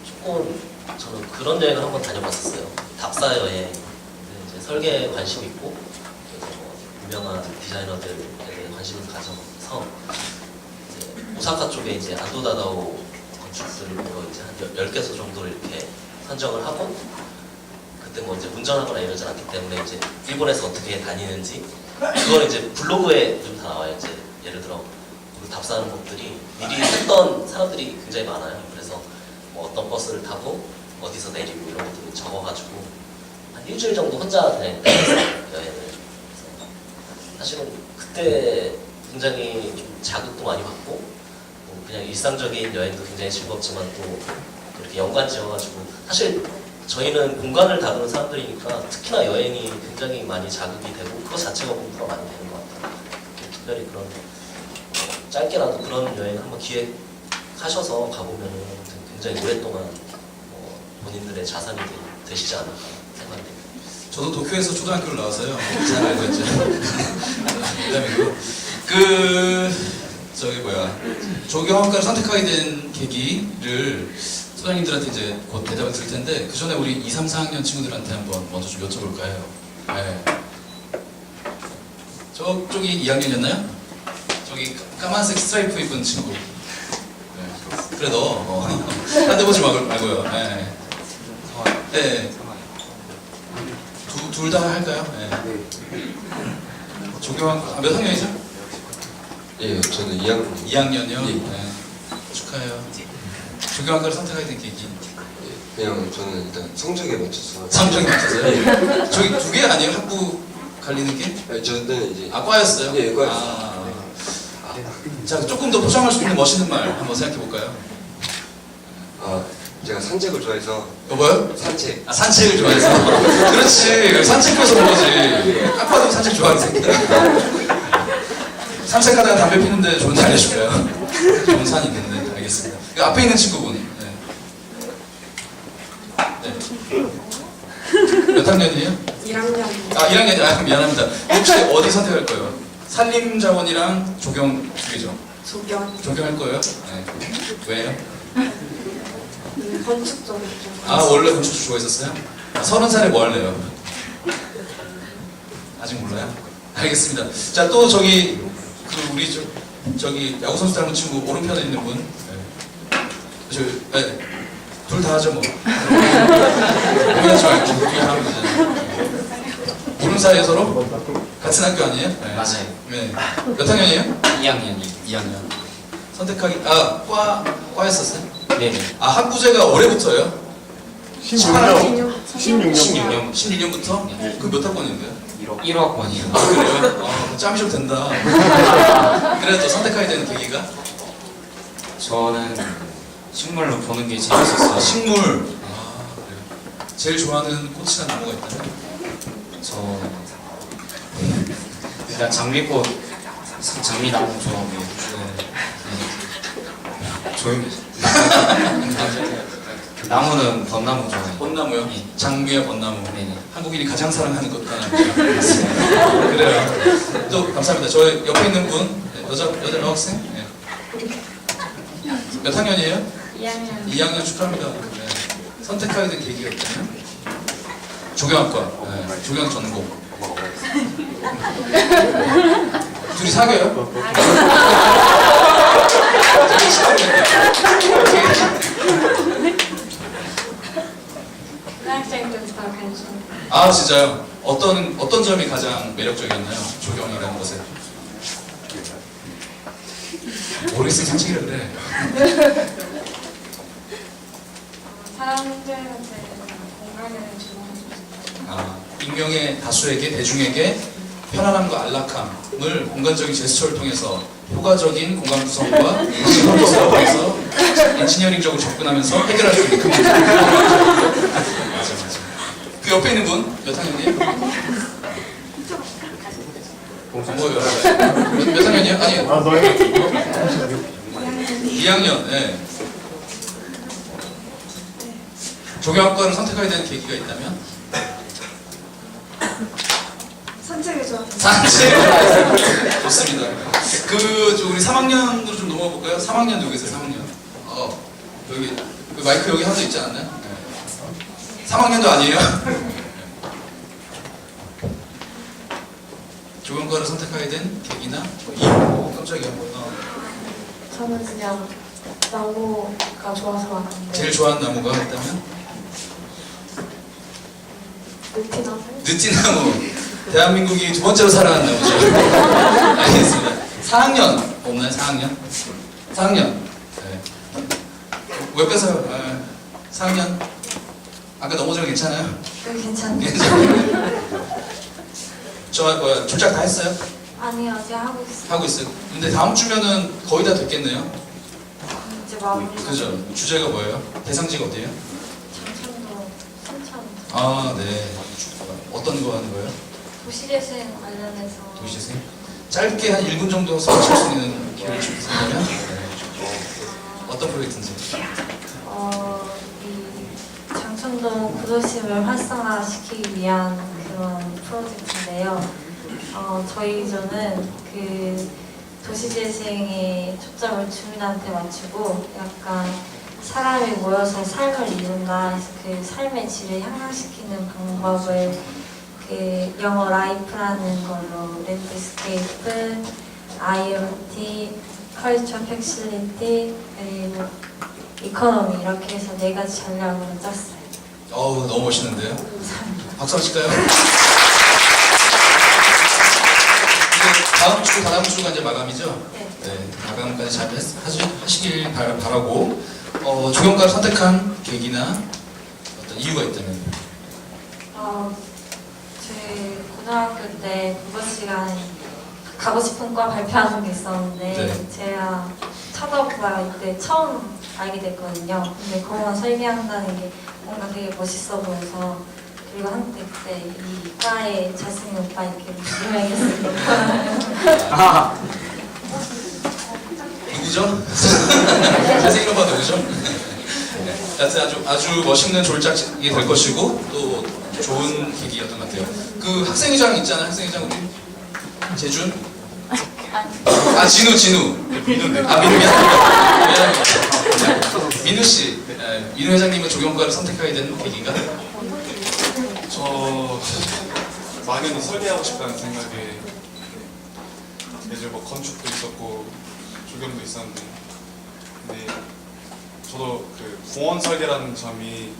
조금 저는 그런 여행을 한번 다녀봤었어요. 답사 여행. 이제 설계에 관심 있고 그래서 유명한 디자이너들에 대해 관심을 가져서 이제 오사카 쪽에 이제 안도다다오 건축들을 보러 이제 한 10개소 정도를 이렇게 선정을 하고 그때 뭐 이제 운전하거나 이러지 않기 때문에 이제 일본에서 어떻게 다니는지 그걸 이제 블로그에 좀 다 나와요. 이제 예를 들어 그 답사하는 곳들이 미리 했던 사람들이 굉장히 많아요. 그래서 뭐 어떤 버스를 타고 어디서 내리고 이런 것들을 적어가지고 한 일주일 정도 혼자 그냥 다녔어요. 여행을. 그래서 사실은 그때 굉장히 좀 자극도 많이 받고 뭐 그냥 일상적인 여행도 굉장히 즐겁지만 또 이렇게 연관 지어가지고 사실 저희는 공간을 다루는 사람들이니까 특히나 여행이 굉장히 많이 자극이 되고 그거 자체가 공부가 많이 되는 것 같아요. 특별히 그런 짧게라도 그런 여행 한번 기획하셔서 가보면 굉장히 오랫동안 본인들의 자산이 되시지 않을까 생각합니다. 저도 도쿄에서 초등학교를 나와서요. 잘 알고 있죠. 그다음에 조경학과를 선택하게 된 계기를 소장님들한테 이제 곧 대답을 드릴 텐데 그 전에 우리 2, 3, 4학년 친구들한테 한번 먼저 좀 여쭤볼까 해요. 네. 저쪽이 2학년이었나요? 저기 까만색 스트라이프 입은 친구. 네. 그래 너 딴 데 보지 말고요. 네. 네. 둘 다 할까요? 네. 조경학과 몇 학년이죠? 예, 저는 2학년. 2학년이요? 예. 네. 축하해요. 조경학과를 선택하게 된 계기. 그냥 저는 일단 성적에 맞춰서. 성적에 맞춰서요? 예. 저기 2개 아니에요? 학부 갈리는 게? 아니, 저는 이제. 과였어요? 예, 과였어요. 자, 조금 더 포장할 수 있는 멋있는 말 한번 생각해 볼까요? 제가 산책을 좋아해서. 뭐요? 산책. 산책을 좋아해서. 그렇지. 산책해서 본 거지. 딱 봐도 산책 좋아하는 새끼야. 산책하다가 담배 피는데 좋은 데 알려줄까요? 좋은 산이 있는데 알겠습니다. 그 앞에 있는 친구분. 네. 몇 학년이에요? 1학년. 1학년. 미안합니다. 혹시 어디 선택할 거예요? 산림자원이랑 조경 두 개죠? 조경할 거예요? 네. 왜요? 건축 쪽이 좀. 원래 건축 좋아했었어요? 30살에 뭐 할래요? 아직 몰라요? 알겠습니다. 자, 또 저기 우리 저기 야구 선수 닮은 친구 오른편에 있는 분. 네. 둘 다 하죠 뭐. 고민하지 말고 둘 다 하면 되잖아요. 모르는 사이에 서로? 같은 학교 아니에요? 네. 맞아요. 네. 몇 학년이에요? 2학년. 선택하기 과였었어요? 네네. 학부제가 올해부터요? 16년. 16년부터? 네. 그 몇 학번인데요? 1학번이요. 그래요? 짬이 좀 된다. 그래도 선택하게 되는 계기가? 저는 식물로 보는 게 재밌었어요. 식물. 그래요. 제일 좋아하는 꽃이나 나무가 있다면? 저 일단 장미꽃, 장미나무 좋아하고요. 조용히. 나무는 벚나무 좋아해요. 벚나무요? 네. 장미의 벚나무. 네네. 한국인이 가장 사랑하는 것 하나. 그래요. 또 감사합니다. 저 옆에 있는 분 여자 여학생? 네. 몇 학년이에요? 2학년 2학년 축하합니다. 네. 선택하게 된 계기가 있다면? 조경학과. 네. 조경 전공. 둘이 사귀어요? 되게 시끄럽겠다. 고등학생 때부터 관심. 아 진짜요? 어떤 점이 가장 매력적이었나요? 조경이라는 것에. 모르겠으면 상식이라 그래. 사람들한테 공간을 주는 아, 익명의 다수에게 대중에게 편안함과 안락함을 공간적인 제스처를 통해서 효과적인 공간 구성과 컴퓨터를 통해서 엔지니어링적으로 접근하면서 해결할 수 있는 그 문제. 맞아. 그 옆에 있는 분 몇 학년이에요? 몇 학년이에요? 아니요. 2학년. 네. 조경학과를 선택하게 된 계기가 있다면? 산책을 좋아해요. 산책. 좋습니다. 우리 3학년으로 좀 넘어가 볼까요? 3학년 누구 계세요? 3학년. 여기 그 마이크 여기 하나 있지 않나요? 3학년도 아니에요? 조경과를 선택하게 된 계기나 이유. 깜짝이야. 저는 그냥 나무가 좋아서 왔는데 제일 좋아하는 나무가 있다면? 느티나무? 느티나무. 대한민국이 두 번째로 사랑하는 나무죠. 알겠습니다. 4학년 없나요? 4학년? 4학년. 네. 왜 뺏어요? 4학년. 아까 넘어져도 괜찮아요? 네, 괜찮아요. 괜찮아요. 저 출작 다 했어요? 아니요, 아직 하고 있어요. 하고 있어요. 근데 다음 주면은 거의 다 됐겠네요. 이제 마무리. 그죠? 주제가 뭐예요? 대상지가 어디예요? 장천도 순천 아, 네. 어떤 거 하는 거예요? 도시재생 관련해서 도시재생? 짧게 한 1분 정도 설명할 수 있는 기회를 주신다면? 어떤 프로젝트인지. 이 장천도 구도심을 활성화시키기 위한 그런 프로젝트인데요. 저희는 그 도시재생의 초점을 주민한테 맞추고 약간 사람이 모여서 삶을 이룬다 해서 그 삶의 질을 향상시키는 방법을 그 영어 라이프라는 걸로 랜드스케이프, IoT, 컬처 팩실리티, 그리고 이코노미 이렇게 해서 4가지 전략으로 짰어요. 너무 멋있는데요? 박수 한번 칠까요? 이제 다음 주가 이제 마감이죠? 네. 마감까지 잘 하시길 바라고, 조경과를 선택한 계기나 어떤 이유가 있다면? 제 고등학교 때 국어 시간에 가고 싶은 과 발표하는 게 있었는데 네. 제가 쳐다보다가 이때 처음 알게 됐거든요. 근데 공원 설계한다는 게 뭔가 되게 멋있어 보여서 그리고 한때 그때 이 과에 잘생긴 오빠 이렇게 유명했어요. 누구죠? 잘생긴 오빠 누구죠? 하여튼 아주 멋있는 졸작이 될 것이고 또 좋은 계기였던 것 같아요. 그 학생회장 있잖아요. 학생회장 우리 재준? 진우. 민우인데. 미안합니다. 민우 씨. 민우 회장님은 조경과를 선택하게 된 계기가? 저 막연히 설계하고 싶다는 생각에 예전에 뭐 건축도 있었고 조경도 있었는데 근데 저도 그 공원 설계라는 점이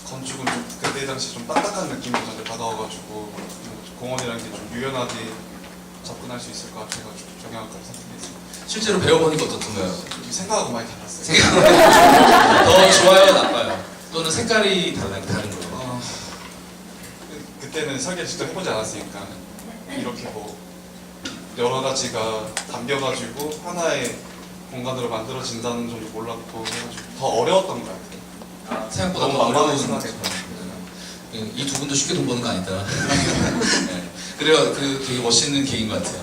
건축은 좀 그때 당시 좀 딱딱한 느낌으로 저한테 다가와가지고 공원이라는 게 좀 유연하게 접근할 수 있을 것 같아가지고 조경학과를 선택했습니다. 실제로 배워보니까 어떻던가요? 생각하고 많이 달랐어요. 더 좋아요, 나빠요? 또는 색깔이 다른 거예요? 그때는 설계를 직접 해보지 않았으니까 이렇게 뭐 여러 가지가 담겨가지고 하나의 공간으로 만들어진다는 점도 몰랐고 해가지고 더 어려웠던 것 같아요. 생각보다 너무 더 어려운 만만하게 생각했어요. 이 두 분도 쉽게 돈 버는 거 아니다. 네. 그래요. 되게 멋있는 계기인 것 같아요.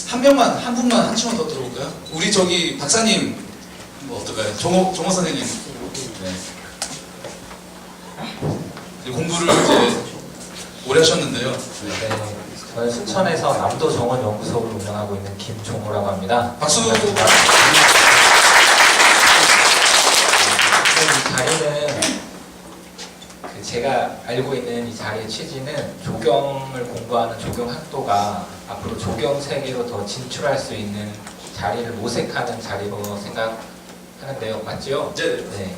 한 분만 한 층만 더 들어볼까요? 우리 저기 박사님 뭐 어떨까요? 정호 선생님. 네. 공부를 이제 오래 하셨는데요. 네, 저는 순천에서 남도 정원 연구소를 운영하고 있는 김종호라고 합니다. 박수. 이 자리는 그 제가 알고 있는 이 자리의 취지는 조경을 공부하는 조경학도가 앞으로 조경 세계로 더 진출할 수 있는 자리를 모색하는 자리로 생각하는데요. 맞죠? 네.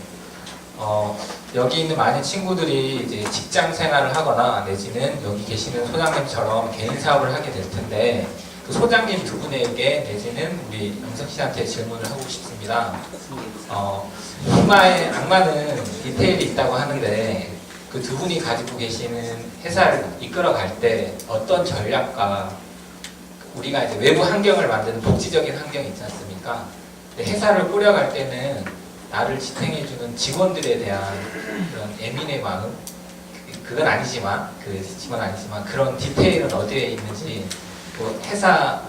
여기 있는 많은 친구들이 이제 직장 생활을 하거나 내지는 여기 계시는 소장님처럼 개인 사업을 하게 될 텐데 그 소장님 두 분에게 내지는 우리 영석 씨한테 질문을 하고 싶습니다. 악마는 디테일이 있다고 하는데 그 두 분이 가지고 계시는 회사를 이끌어갈 때 어떤 전략과 우리가 이제 외부 환경을 만드는 복지적인 환경이 있지 않습니까? 근데 회사를 꾸려갈 때는 나를 지탱해주는 직원들에 대한 그런 애민의 마음, 그건 아니지만 그런 디테일은 어디에 있는지, 또 회사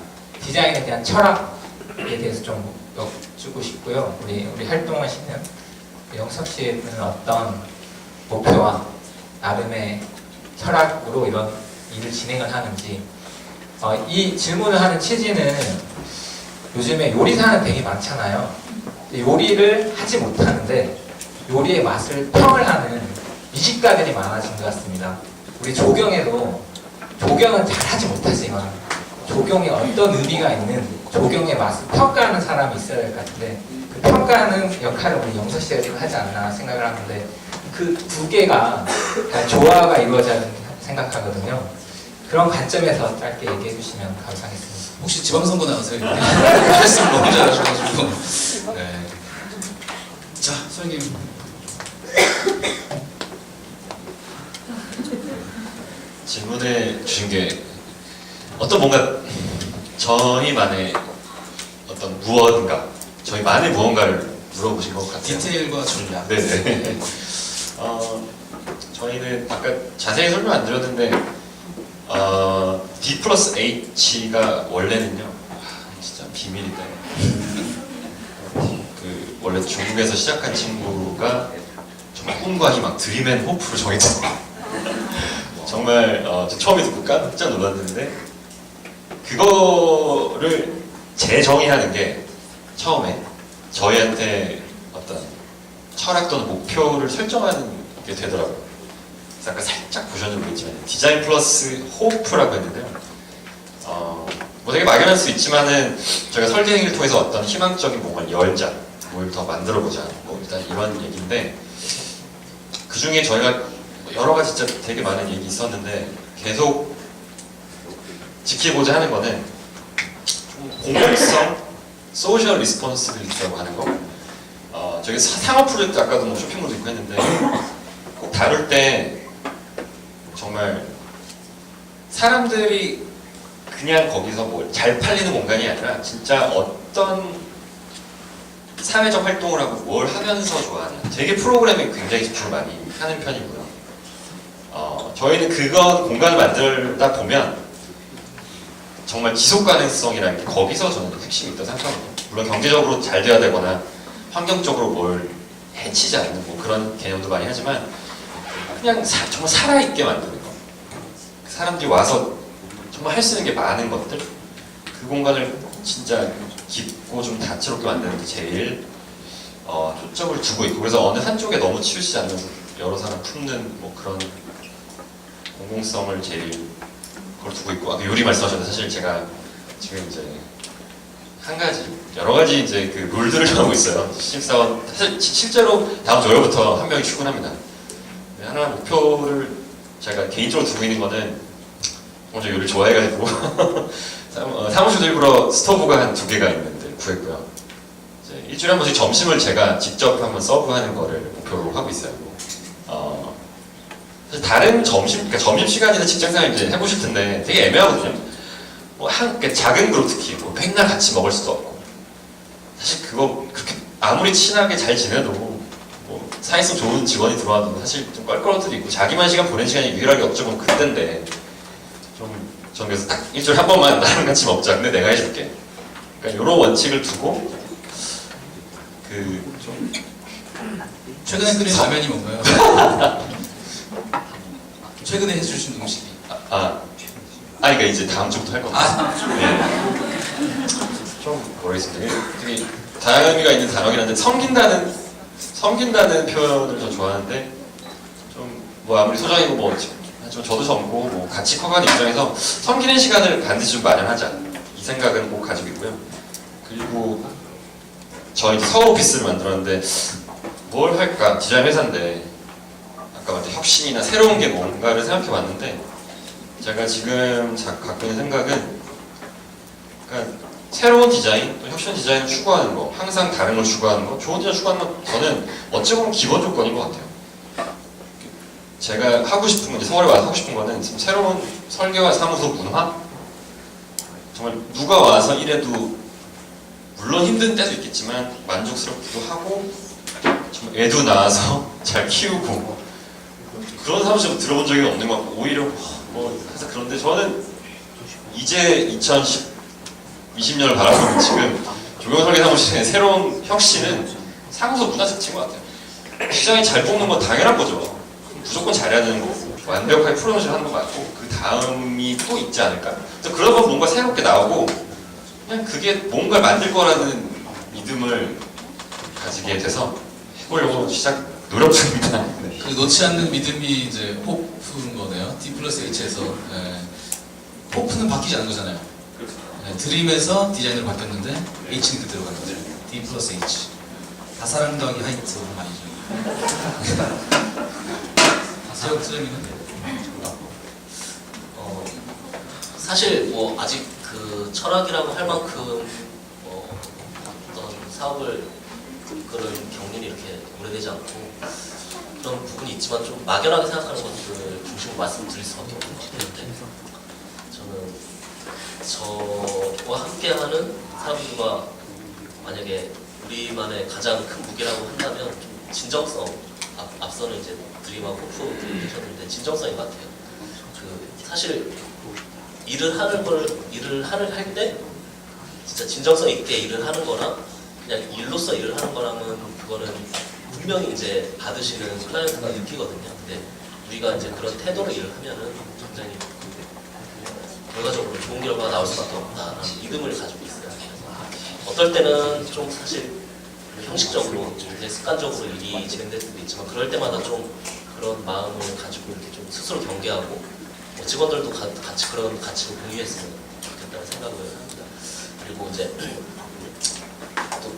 디자인에 대한 철학에 대해서 좀 여쭈고 싶고요. 우리 활동하시는 영석 씨는 어떤 목표와 나름의 철학으로 이런 일을 진행을 하는지. 이 질문을 하는 취지는 요즘에 요리사는 되게 많잖아요. 요리를 하지 못하는데 요리의 맛을 평을 하는 미식가들이 많아진 것 같습니다. 우리 조경에도 조경은 잘하지 못하지만 조경에 어떤 의미가 있는 조경의 맛을 평가하는 사람이 있어야 될 것 같은데 그 평가하는 역할을 우리 영석 씨가 지금 하지 않나 생각을 하는데 그 두 개가 다 조화가 이루어져야 생각하거든요. 그런 관점에서 짧게 얘기해 주시면 감사하겠습니다. 혹시 지방선거 나가세요? 말씀을 너무 잘하셔가지고. 네. 자, 소장님. 질문해 주신 게 어떤 뭔가 저희만의 어떤 무언가, 저희만의 무언가를 물어보신 것 같아요. 디테일과 전략. 네네. 저희는 아까 자세히 설명 안 드렸는데 D 플러스 H가 원래는요, 진짜 비밀인데 그 원래 중국에서 시작한 친구가 정말 꿈과 희망, 드림앤 호프로 정했잖아요. 정말 처음에 듣고 깜짝 놀랐는데 그거를 재정의하는 게 처음에 저희한테 어떤 철학 또는 목표를 설정하는 게 되더라고요. 그래서 아까 살짝 보셨는지 모르겠지만 디자인 플러스 호프라고 했는데요. 뭐 되게 막연할 수 있지만은 저희가 설계 행위를 통해서 어떤 희망적인 뭔가를 열자, 뭘 더 만들어보자, 뭐 일단 이런 얘기인데 그 중에 저희가 여러 가지 진짜 되게 많은 얘기 있었는데 계속 지키고자 하는 거는 좀 공공성, 소셜 리스폰시빌리티라고 하는 거. 저기 상업 프로젝트 아까도 뭐 쇼핑몰도 있고 했는데 꼭 다룰 때 정말 사람들이 그냥 거기서 뭐 잘 팔리는 공간이 아니라 진짜 어떤 사회적 활동을 하고 뭘 하면서 좋아하냐. 되게 프로그램에 굉장히 집중을 많이 하는 편이고요. 저희는 그건 공간을 만들다 보면 정말 지속 가능성이라는 게 거기서 저는 핵심이 있다고 생각하거든요. 물론 경제적으로 잘 돼야 되거나 환경적으로 뭘 해치지 않는 뭐 그런 개념도 많이 하지만 그냥 정말 살아있게 만드는 거. 사람들이 와서 정말 할 수 있는 게 많은 것들, 그 공간을 진짜 깊고 좀 다채롭게 만드는 게 제일 초점을 두고 있고, 그래서 어느 한쪽에 너무 치우치지 않는 여러 사람 품는 뭐 그런 공공성을 제일 그걸 두고 있고, 아까 요리 말씀하셨는데 사실 제가 지금 이제 한 가지 여러 가지 이제 그 룰들을 정하고 있어요. 신입사원 사실 실제로 다음 주 월요일부터 한 명이 출근합니다. 하나 목표를 제가 개인적으로 두고 있는 거는 먼저 요리를 좋아해가지고 사무실 일부러 스토브가 한 2개가 있는데 구했고요. 이제 일주일에 한 번씩 점심을 제가 직접 한번 서브하는 거를 목표로 하고 있어요. 사실 다른 그러니까 점심시간이나 직장생활 이제 해보실 텐데 되게 애매하거든요. 뭐 그러니까 작은 그룹 특히 뭐 맨날 같이 먹을 수도 없고, 사실 그거 그렇게 아무리 친하게 잘 지내도 뭐 사이성 좋은 직원이 들어와도 사실 좀 껄끄러울 때도 있고, 자기만 시간 보낸 시간이 유일하게 어쩌면 그때인데 저는 그래서 딱 일주일에 한 번만 나랑 같이 먹자. 근데 내가 해줄게. 그러니까 이런 원칙을 두고 좀 최근에 끓인 라면이 뭔가요? 최근에 해주신 음식이. 그러니까 이제 다음 주부터 할 겁니다. 네. 좀 모르겠습니다. 되게 다양한 의미가 있는 단어긴 한데 섬긴다는 표현을 좀 좋아하는데 좀 뭐 아무리 소장이고 뭐 좀 저도 젊고 뭐 같이 커가는 입장에서 섬기는 시간을 반드시 좀 마련하자 이 생각은 꼭 가지고 있고요. 그리고 저희 사업 오피스를 만들었는데 뭘 할까? 디자인 회사인데 아까 말했던 혁신이나 새로운 게 뭔가를 생각해봤는데 제가 지금 갖고 있는 생각은 그러니까 새로운 디자인, 또 혁신 디자인을 추구하는 거, 항상 다른 걸 추구하는 거, 좋은 디자인 추구하는 건 저는 어찌 보면 기본 조건인 것 같아요. 제가 하고 싶은 건, 서울에 와서 하고 싶은 거는 지금 새로운 설계와 사무소 문화? 정말 누가 와서 일해도 물론 힘든 때도 있겠지만 만족스럽기도 하고 정말 애도 낳아서 잘 키우고 그런 사무실 들어본 적이 없는 것 같고 오히려 뭐 해서 그런데 저는 이제 2020년을 바라보는 지금 조경설계 사무실의 새로운 혁신은 사무소 문화 자체인 것 같아요. 시장이 잘 뽑는 건 당연한 거죠. 무조건 잘해야 되는 거고 완벽하게 프로모션을 하는 거 맞고 그 다음이 또 있지 않을까? 그러다 보면 뭔가 새롭게 나오고 그냥 그게 뭔가 만들 거라는 믿음을 가지게 돼서 해보려고 노력 중입니다. 네. 그 놓지 않는 믿음이 이제 호프인 거네요. D 플러스 H에서 호프는 바뀌지 않는 거잖아요. 드림에서 디자인으로 바뀌었는데 H는 그대로 가는 거죠. D 플러스 H. 다사랑 더하기 하이트 아니죠. 다사랑 트레미는 사실 뭐 아직 그 철학이라고 할 만큼 어떤 사업을 그런 경륜이 이렇게 오래되지 않고 그런 부분이 있지만 좀 막연하게 생각하는 것들을 중심으로 말씀드릴 수밖에 없는 것 같은데 저는 저와 함께하는 사람들과 만약에 우리만의 가장 큰 무게라고 한다면 좀 진정성 앞서는 이제 드림하고 호프 계셨는데 진정성인 것 같아요. 그 사실 일을 할 때 진짜 진정성 있게 일을 하는 거랑 그냥 일로서 일을 하는 거랑은 그거는 분명히 이제 받으시는 클라이언트가 느끼거든요. 근데 우리가 이제 그런 태도로 일을 하면은 굉장히 결과적으로 좋은 결과가 나올 수밖에 없다라는 믿음을 가지고 있어요. 그래서 어떨 때는 좀 사실 형식적으로 이제 습관적으로 일이 진행될 때도 있지만 그럴 때마다 좀 그런 마음을 가지고 이렇게 좀 스스로 경계하고 직원들도 같이 그런 가치를 공유했으면 좋겠다는 생각을 합니다. 그리고 이제 또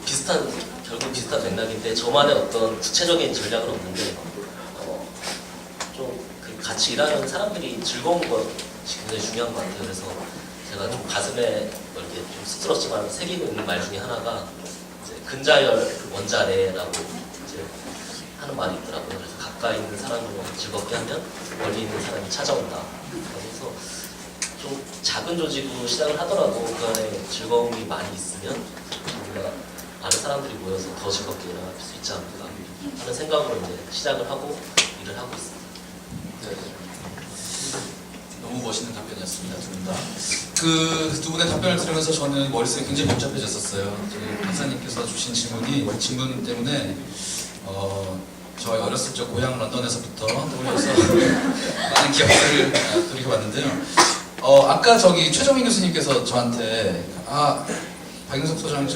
결국 비슷한 맥락인데 저만의 어떤 구체적인 전략은 없는데 좀 그 같이 일하는 사람들이 즐거운 것이 굉장히 중요한 것 같아요. 그래서 제가 좀 가슴에 이렇게 좀 쑥스럽지만 새기고 있는 말 중에 하나가 이제 근자열 원자래라고 이제 하는 말이 있더라고요. 그래서 가까이 있는 사람을 즐겁게 하면 멀리 있는 사람이 찾아온다. 그래서 좀 작은 조직으로 시작을 하더라도 그 안에 즐거움이 많이 있으면 우리가 많은 사람들이 모여서 더 즐겁게 일어날 수 있지 않을까 하는 생각으로 이제 시작을 하고 일을 하고 있습니다. 네. 너무 멋있는 답변이었습니다. 두 분 다. 그 두 분의 답변을 들으면서 저는 머릿속이 굉장히 복잡해졌었어요. 저희 박사님께서 주신 질문 때문에 저희 어렸을 적 고향 런던에서부터 떠올려서 많은 기억들을 돌이켜봤는데요. 아까 최정민 교수님께서 저한테 박영석 소장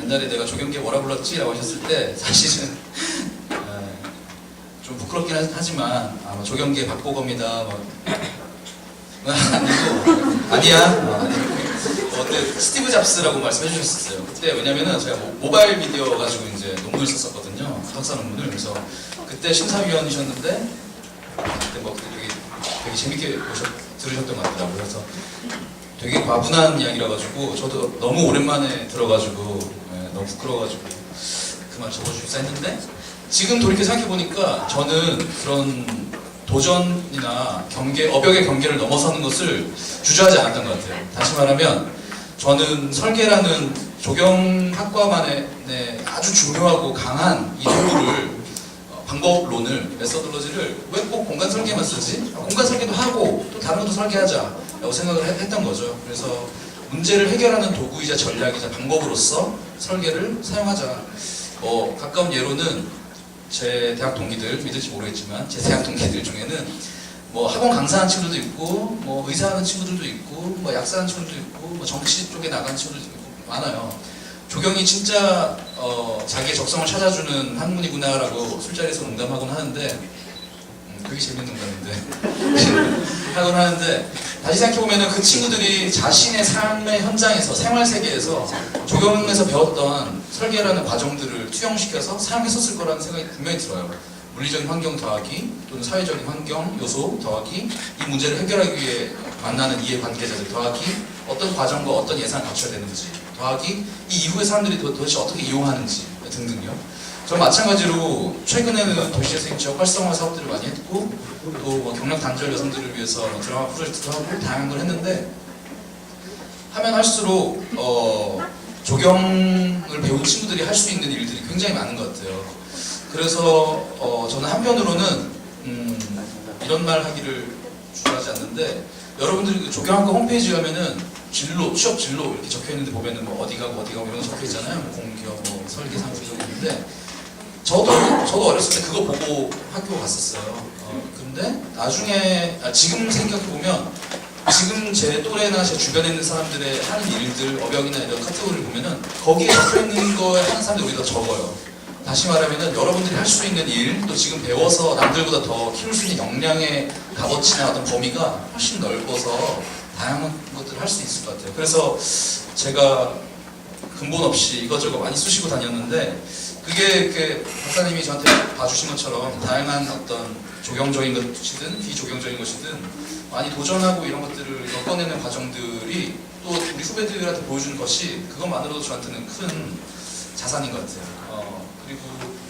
옛날에 내가 조경계 뭐라 불렀지? 라고 하셨을 때 사실은 좀 부끄럽긴 하지만 아마 조경계 박보검이다 아니야 그때 스티브 잡스라고 말씀해 주셨었어요. 그때 왜냐면은 제가 모바일 미디어 가지고 이제 논문을 썼었거든요. 박사 논문을. 그래서 그때 심사위원이셨는데 그때 뭐 되게 재밌게 들으셨던 것 같더라고요. 그래서 되게 과분한 이야기라 가지고 저도 너무 오랜만에 들어가지고 너무 부끄러워가지고 그만 적어주십사 했는데 지금 돌이켜 생각해 보니까 저는 그런 도전이나 어벽의 경계를 넘어서는 것을 주저하지 않았던 것 같아요. 다시 말하면 저는 설계라는 조경학과만의 아주 중요하고 강한 이 도구를 방법론을 메서돌로지를 왜 꼭 공간 설계만 쓰지? 공간 설계도 하고 또 다른 것도 설계하자 라고 생각을 했던 거죠. 그래서 문제를 해결하는 도구이자 전략이자 방법으로서 설계를 사용하자. 가까운 예로는 제 대학 동기들, 믿을지 모르겠지만 제 대학 동기들 중에는 뭐 학원 강사하는 친구들도 있고, 뭐 의사하는 친구들도 있고, 뭐 약사하는 친구들도 있고, 뭐 정치 쪽에 나가는 친구들도 있고 많아요. 조경이 진짜 자기의 적성을 찾아주는 학문이구나라고 술자리에서 농담하곤 하는데, 그게 재밌는 농담인데 하곤 하는데, 다시 생각해보면 그 친구들이 자신의 삶의 현장에서, 생활 세계에서 조경에서 배웠던 설계라는 과정들을 투영시켜서 사용했었을 거라는 생각이 분명히 들어요. 물리적인 환경 더하기 또는 사회적인 환경 요소 더하기 이 문제를 해결하기 위해 만나는 이해관계자들 더하기 어떤 과정과 어떤 예산을 갖춰야 되는지 더하기 이 이후에 사람들이 도대체 어떻게 이용하는지 등등요. 저 마찬가지로 최근에는 도시재생 지역 활성화 사업들을 많이 했고 또 경력 단절 여성들을 위해서 드라마 프로젝트도 하고 다양한 걸 했는데 하면 할수록 조경을 배운 친구들이 할 수 있는 일들이 굉장히 많은 것 같아요. 그래서 저는 한편으로는 이런 말 하기를 주저하지 않는데 여러분들이 그 조경학과 홈페이지 가면은 진로, 취업 진로 이렇게 적혀 있는데 보면은 뭐 어디 가고 이런 거 적혀 있잖아요. 뭐 공기업, 뭐 설계, 상수 이런 거 있는데 저도 어렸을 때 그거 보고 학교 갔었어요. 근데 나중에 지금 생각해 보면 지금 제 또래나 제 주변에 있는 사람들의 하는 일들, 업역이나 이런 카테고리를 보면은 거기에 적혀 있는 거에 하는 사람들이 오히려 더 적어요. 다시 말하면은 여러분들이 할 수 있는 일, 또 지금 배워서 남들보다 더 키울 수 있는 역량의 값어치나 어떤 범위가 훨씬 넓어서 다양한 것들을 할 수 있을 것 같아요. 그래서 제가 근본 없이 이것저것 많이 쑤시고 다녔는데 그게 이렇게 박사님이 저한테 봐주신 것처럼 다양한 어떤 조경적인 것이든 비조경적인 것이든 많이 도전하고 이런 것들을 엮어내는 과정들이 또 우리 후배들한테 보여주는 것이 그것만으로도 저한테는 큰 자산인 것 같아요. 그리고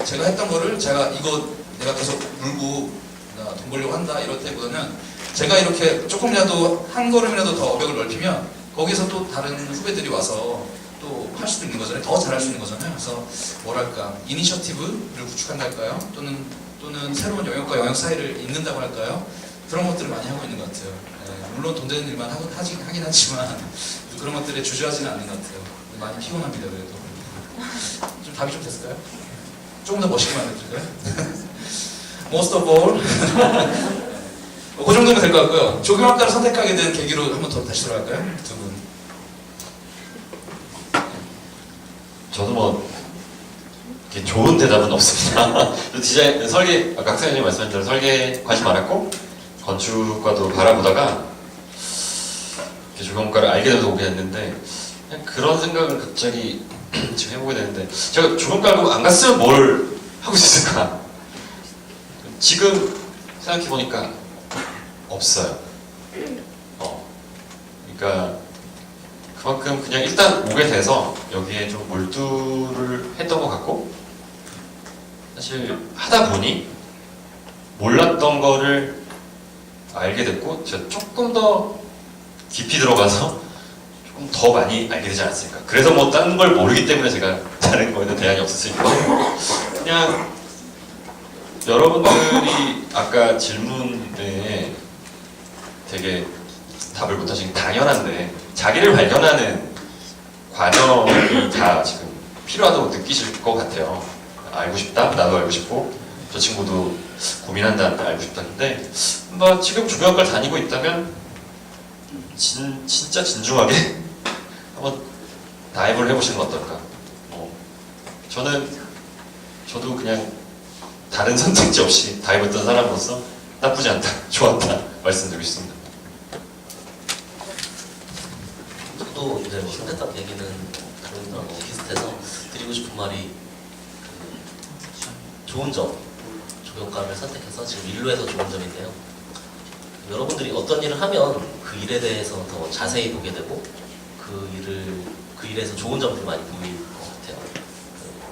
제가 했던 거를 내가 계속 물고 돈 벌려고 한다 이럴 때보다는 제가 이렇게 조금이라도 한 걸음이라도 더 어벽을 넓히면 거기서 또 다른 후배들이 와서 또 할 수도 있는 거잖아요. 더 잘할 수 있는 거잖아요. 그래서 뭐랄까 이니셔티브를 구축한다 할까요? 또는 새로운 영역과 영역 사이를 잇는다고 할까요? 그런 것들을 많이 하고 있는 것 같아요. 물론 돈 되는 일만 하긴 하지만 그런 것들에 주저하지는 않는 것 같아요. 많이 피곤합니다. 그래도 좀 답이 좀 됐을까요? 조금 더 멋있게 만들어줄까요? Most of all 그 정도면 될 것 같고요. 조경학과를 선택하게 된 계기로 한번 더 다시 돌아갈까요? 두 분. 저도 뭐 이렇게 좋은 대답은 없습니다. 디자인, 설계, 아까 학생님 말씀하신 대로 설계 관심 많았고 건축과도 바라보다가 이렇게 조경과를 알게 돼서 오게 됐는데 그냥 그런 생각을 갑자기 지금 해보게 되는데 제가 조경과를 안 갔으면 뭘 하고 있었을까? 지금 생각해보니까 없어요. 그러니까 그만큼 그냥 일단 오게 돼서 여기에 좀 몰두를 했던 것 같고 사실 하다 보니 몰랐던 거를 알게 됐고 제가 조금 더 깊이 들어가서 조금 더 많이 알게 되지 않았을까. 그래서 뭐 다른 걸 모르기 때문에 제가 다른 거에는 대안이 없었으니까 그냥 여러분들이 아까 질문에 되게 답을 못하신 게 당연한데 자기를 발견하는 과정이 다 지금 필요하다고 느끼실 것 같아요. 알고 싶다? 나도 알고 싶고 저 친구도 고민한다, 알고 싶다는데 뭐 지금 조경학과를 다니고 있다면 진짜 진중하게 한번 다이브를 해보시는 건 어떨까? 저도 그냥 다른 선택지 없이 다이브했던 사람으로서 나쁘지 않다, 좋았다 말씀드리고 싶습니다. 저도 이제 뭐 선택한 얘기는 다른 거랑 비슷해서 드리고 싶은 말이 좋은 점, 조경과를 선택해서 지금 일루에서 좋은 점인데요. 여러분들이 어떤 일을 하면 그 일에 대해서 더 자세히 보게 되고 그 일에서 좋은 점들이 많이 보일 것 같아요.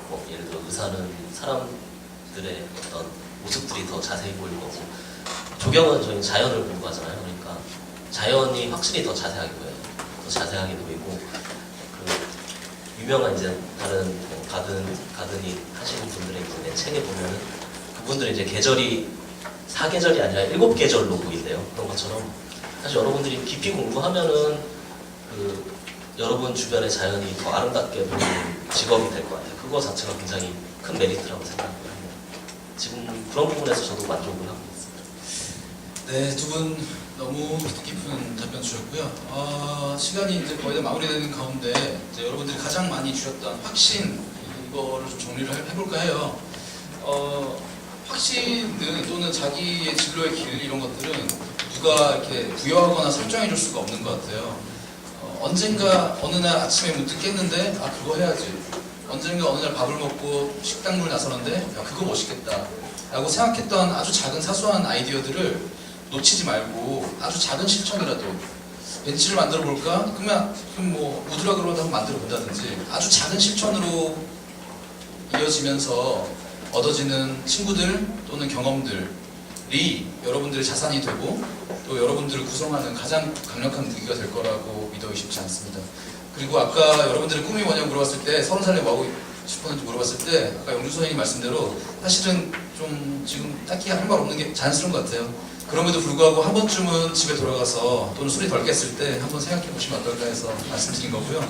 뭐 예를 들어 의사는 사람들의 어떤 모습들이 더 자세히 보일 거고 조경은 저희 자연을 공부하잖아요. 그러니까 자연이 확실히 더 자세하게 보여요. 더 자세하게 보이고 그 유명한 이제 다른 뭐 가드닝 하시는 분들의 이제 책에 보면은 그분들의 이제 계절이 4계절이 아니라 7계절로 보인대요. 그런 것처럼 사실 여러분들이 깊이 공부하면은 그 여러분 주변의 자연이 더 아름답게 보이는 직업이 될 것 같아요. 그거 자체가 굉장히 큰 메리트라고 생각합니다. 지금 그런 부분에서 저도 만족을 하고 있습니다. 네, 두 분 너무 뜻깊은 답변 주셨고요. 시간이 이제 거의 다 마무리되는 가운데 이제 여러분들이 가장 많이 주셨던 확신 이거를 좀 정리를 해볼까 해요. 확신은 또는 자기의 진로의 길 이런 것들은 누가 이렇게 부여하거나 설정해 줄 수가 없는 것 같아요. 언젠가 어느 날 아침에 문득 깼는데 아 그거 해야지. 언젠가 어느 날 밥을 먹고 식당물 나서는데 야 그거 멋있겠다 라고 생각했던 아주 작은 사소한 아이디어들을 놓치지 말고 아주 작은 실천이라도 벤치를 만들어 볼까? 그럼 뭐 우드락으로도 한번 만들어 본다든지 아주 작은 실천으로 이어지면서 얻어지는 친구들 또는 경험들이 여러분들의 자산이 되고 또 여러분들을 구성하는 가장 강력한 무기가 될 거라고 믿어 의심치 않습니다. 그리고 아까 여러분들의 꿈이 뭐냐고 물어봤을 때 30살에 뭐 하고 싶었는지 물어봤을 때 아까 영준 선생님 말씀대로 사실은 좀 지금 딱히 할 말 없는 게 자연스러운 것 같아요. 그럼에도 불구하고 한 번쯤은 집에 돌아가서 또는 술이 덜 깼을 때 한번 생각해 보시면 어떨까 해서 말씀드린 거고요.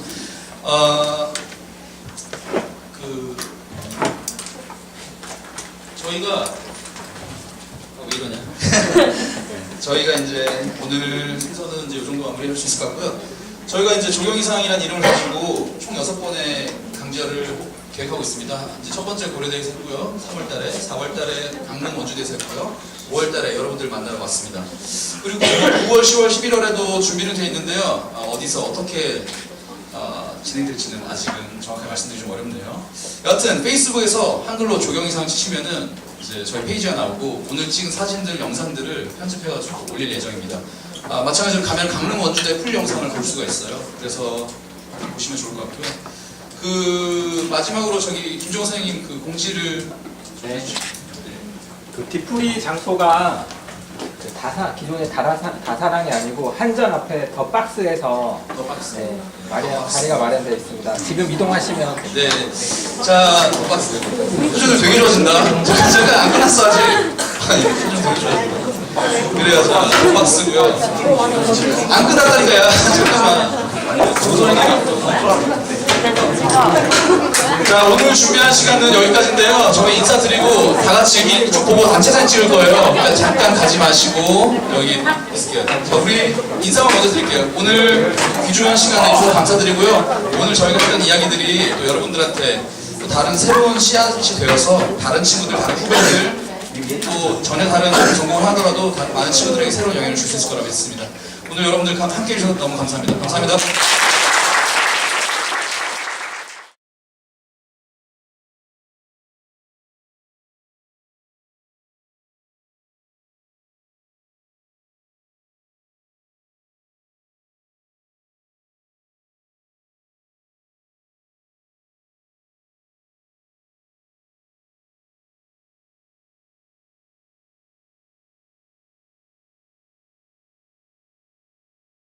저희가 왜 이러냐? 저희가 이제 오늘 순서는 이제 이 정도 마무리할 수 있을 것 같고요. 저희가 이제 조경이상이라는 이름을 가지고 총 6번의 강좌를 계획하고 있습니다. 이제 첫 번째 고려대에서 했고요. 3월달에, 4월달에 강릉 원주대에서 했고요. 5월달에 여러분들 만나러 왔습니다. 그리고 9월, 10월, 11월에도 준비는 되어 있는데요. 어디서 어떻게 진행될지는 아직은 정확하게 말씀드리기 좀 어렵네요. 여하튼 페이스북에서 한글로 조경이상 치시면은 이제 저희 페이지가 나오고 오늘 찍은 사진들, 영상들을 편집해가지고 올릴 예정입니다. 마찬가지로 가면 강릉 원주대 풀 영상을 볼 수가 있어요. 그래서 보시면 좋을 것 같고요. 마지막으로 저기 김종호 선생님 그 공지를 네. 그 뒤풀이 장소가 기존의 다사랑이 아니고 한전 앞에 더 박스에서 네, 자리가 마련되어 있습니다. 지금 이동하시면 네. 자, 더 박스. 표정들 되게 좋아진다. 잠깐 안 끝났어 아직. 아니, 표정 되게 좋아진다. 그래요, 자, 더 박스고요. 안 끝났다니까요. 잠깐만. 조선이가. 자, 오늘 준비한 시간은 여기까지인데요. 저희 인사드리고 다 같이 여기 쭉 보고 단체 사진 찍을 거예요. 그러니까 잠깐 가지 마시고 여기 있을게요. 자, 우리 인사만 먼저 드릴게요. 오늘 귀중한 시간 내주셔서 감사드리고요. 오늘 저희가 했던 이야기들이 또 여러분들한테 또 다른 새로운 씨앗이 되어서 다른 친구들, 다른 후배들 또 전혀 다른 전공을 하더라도 많은 친구들에게 새로운 영향을 줄 수 있을 거라 믿습니다. 오늘 여러분들 함께 해주셔서 너무 감사합니다. 감사합니다.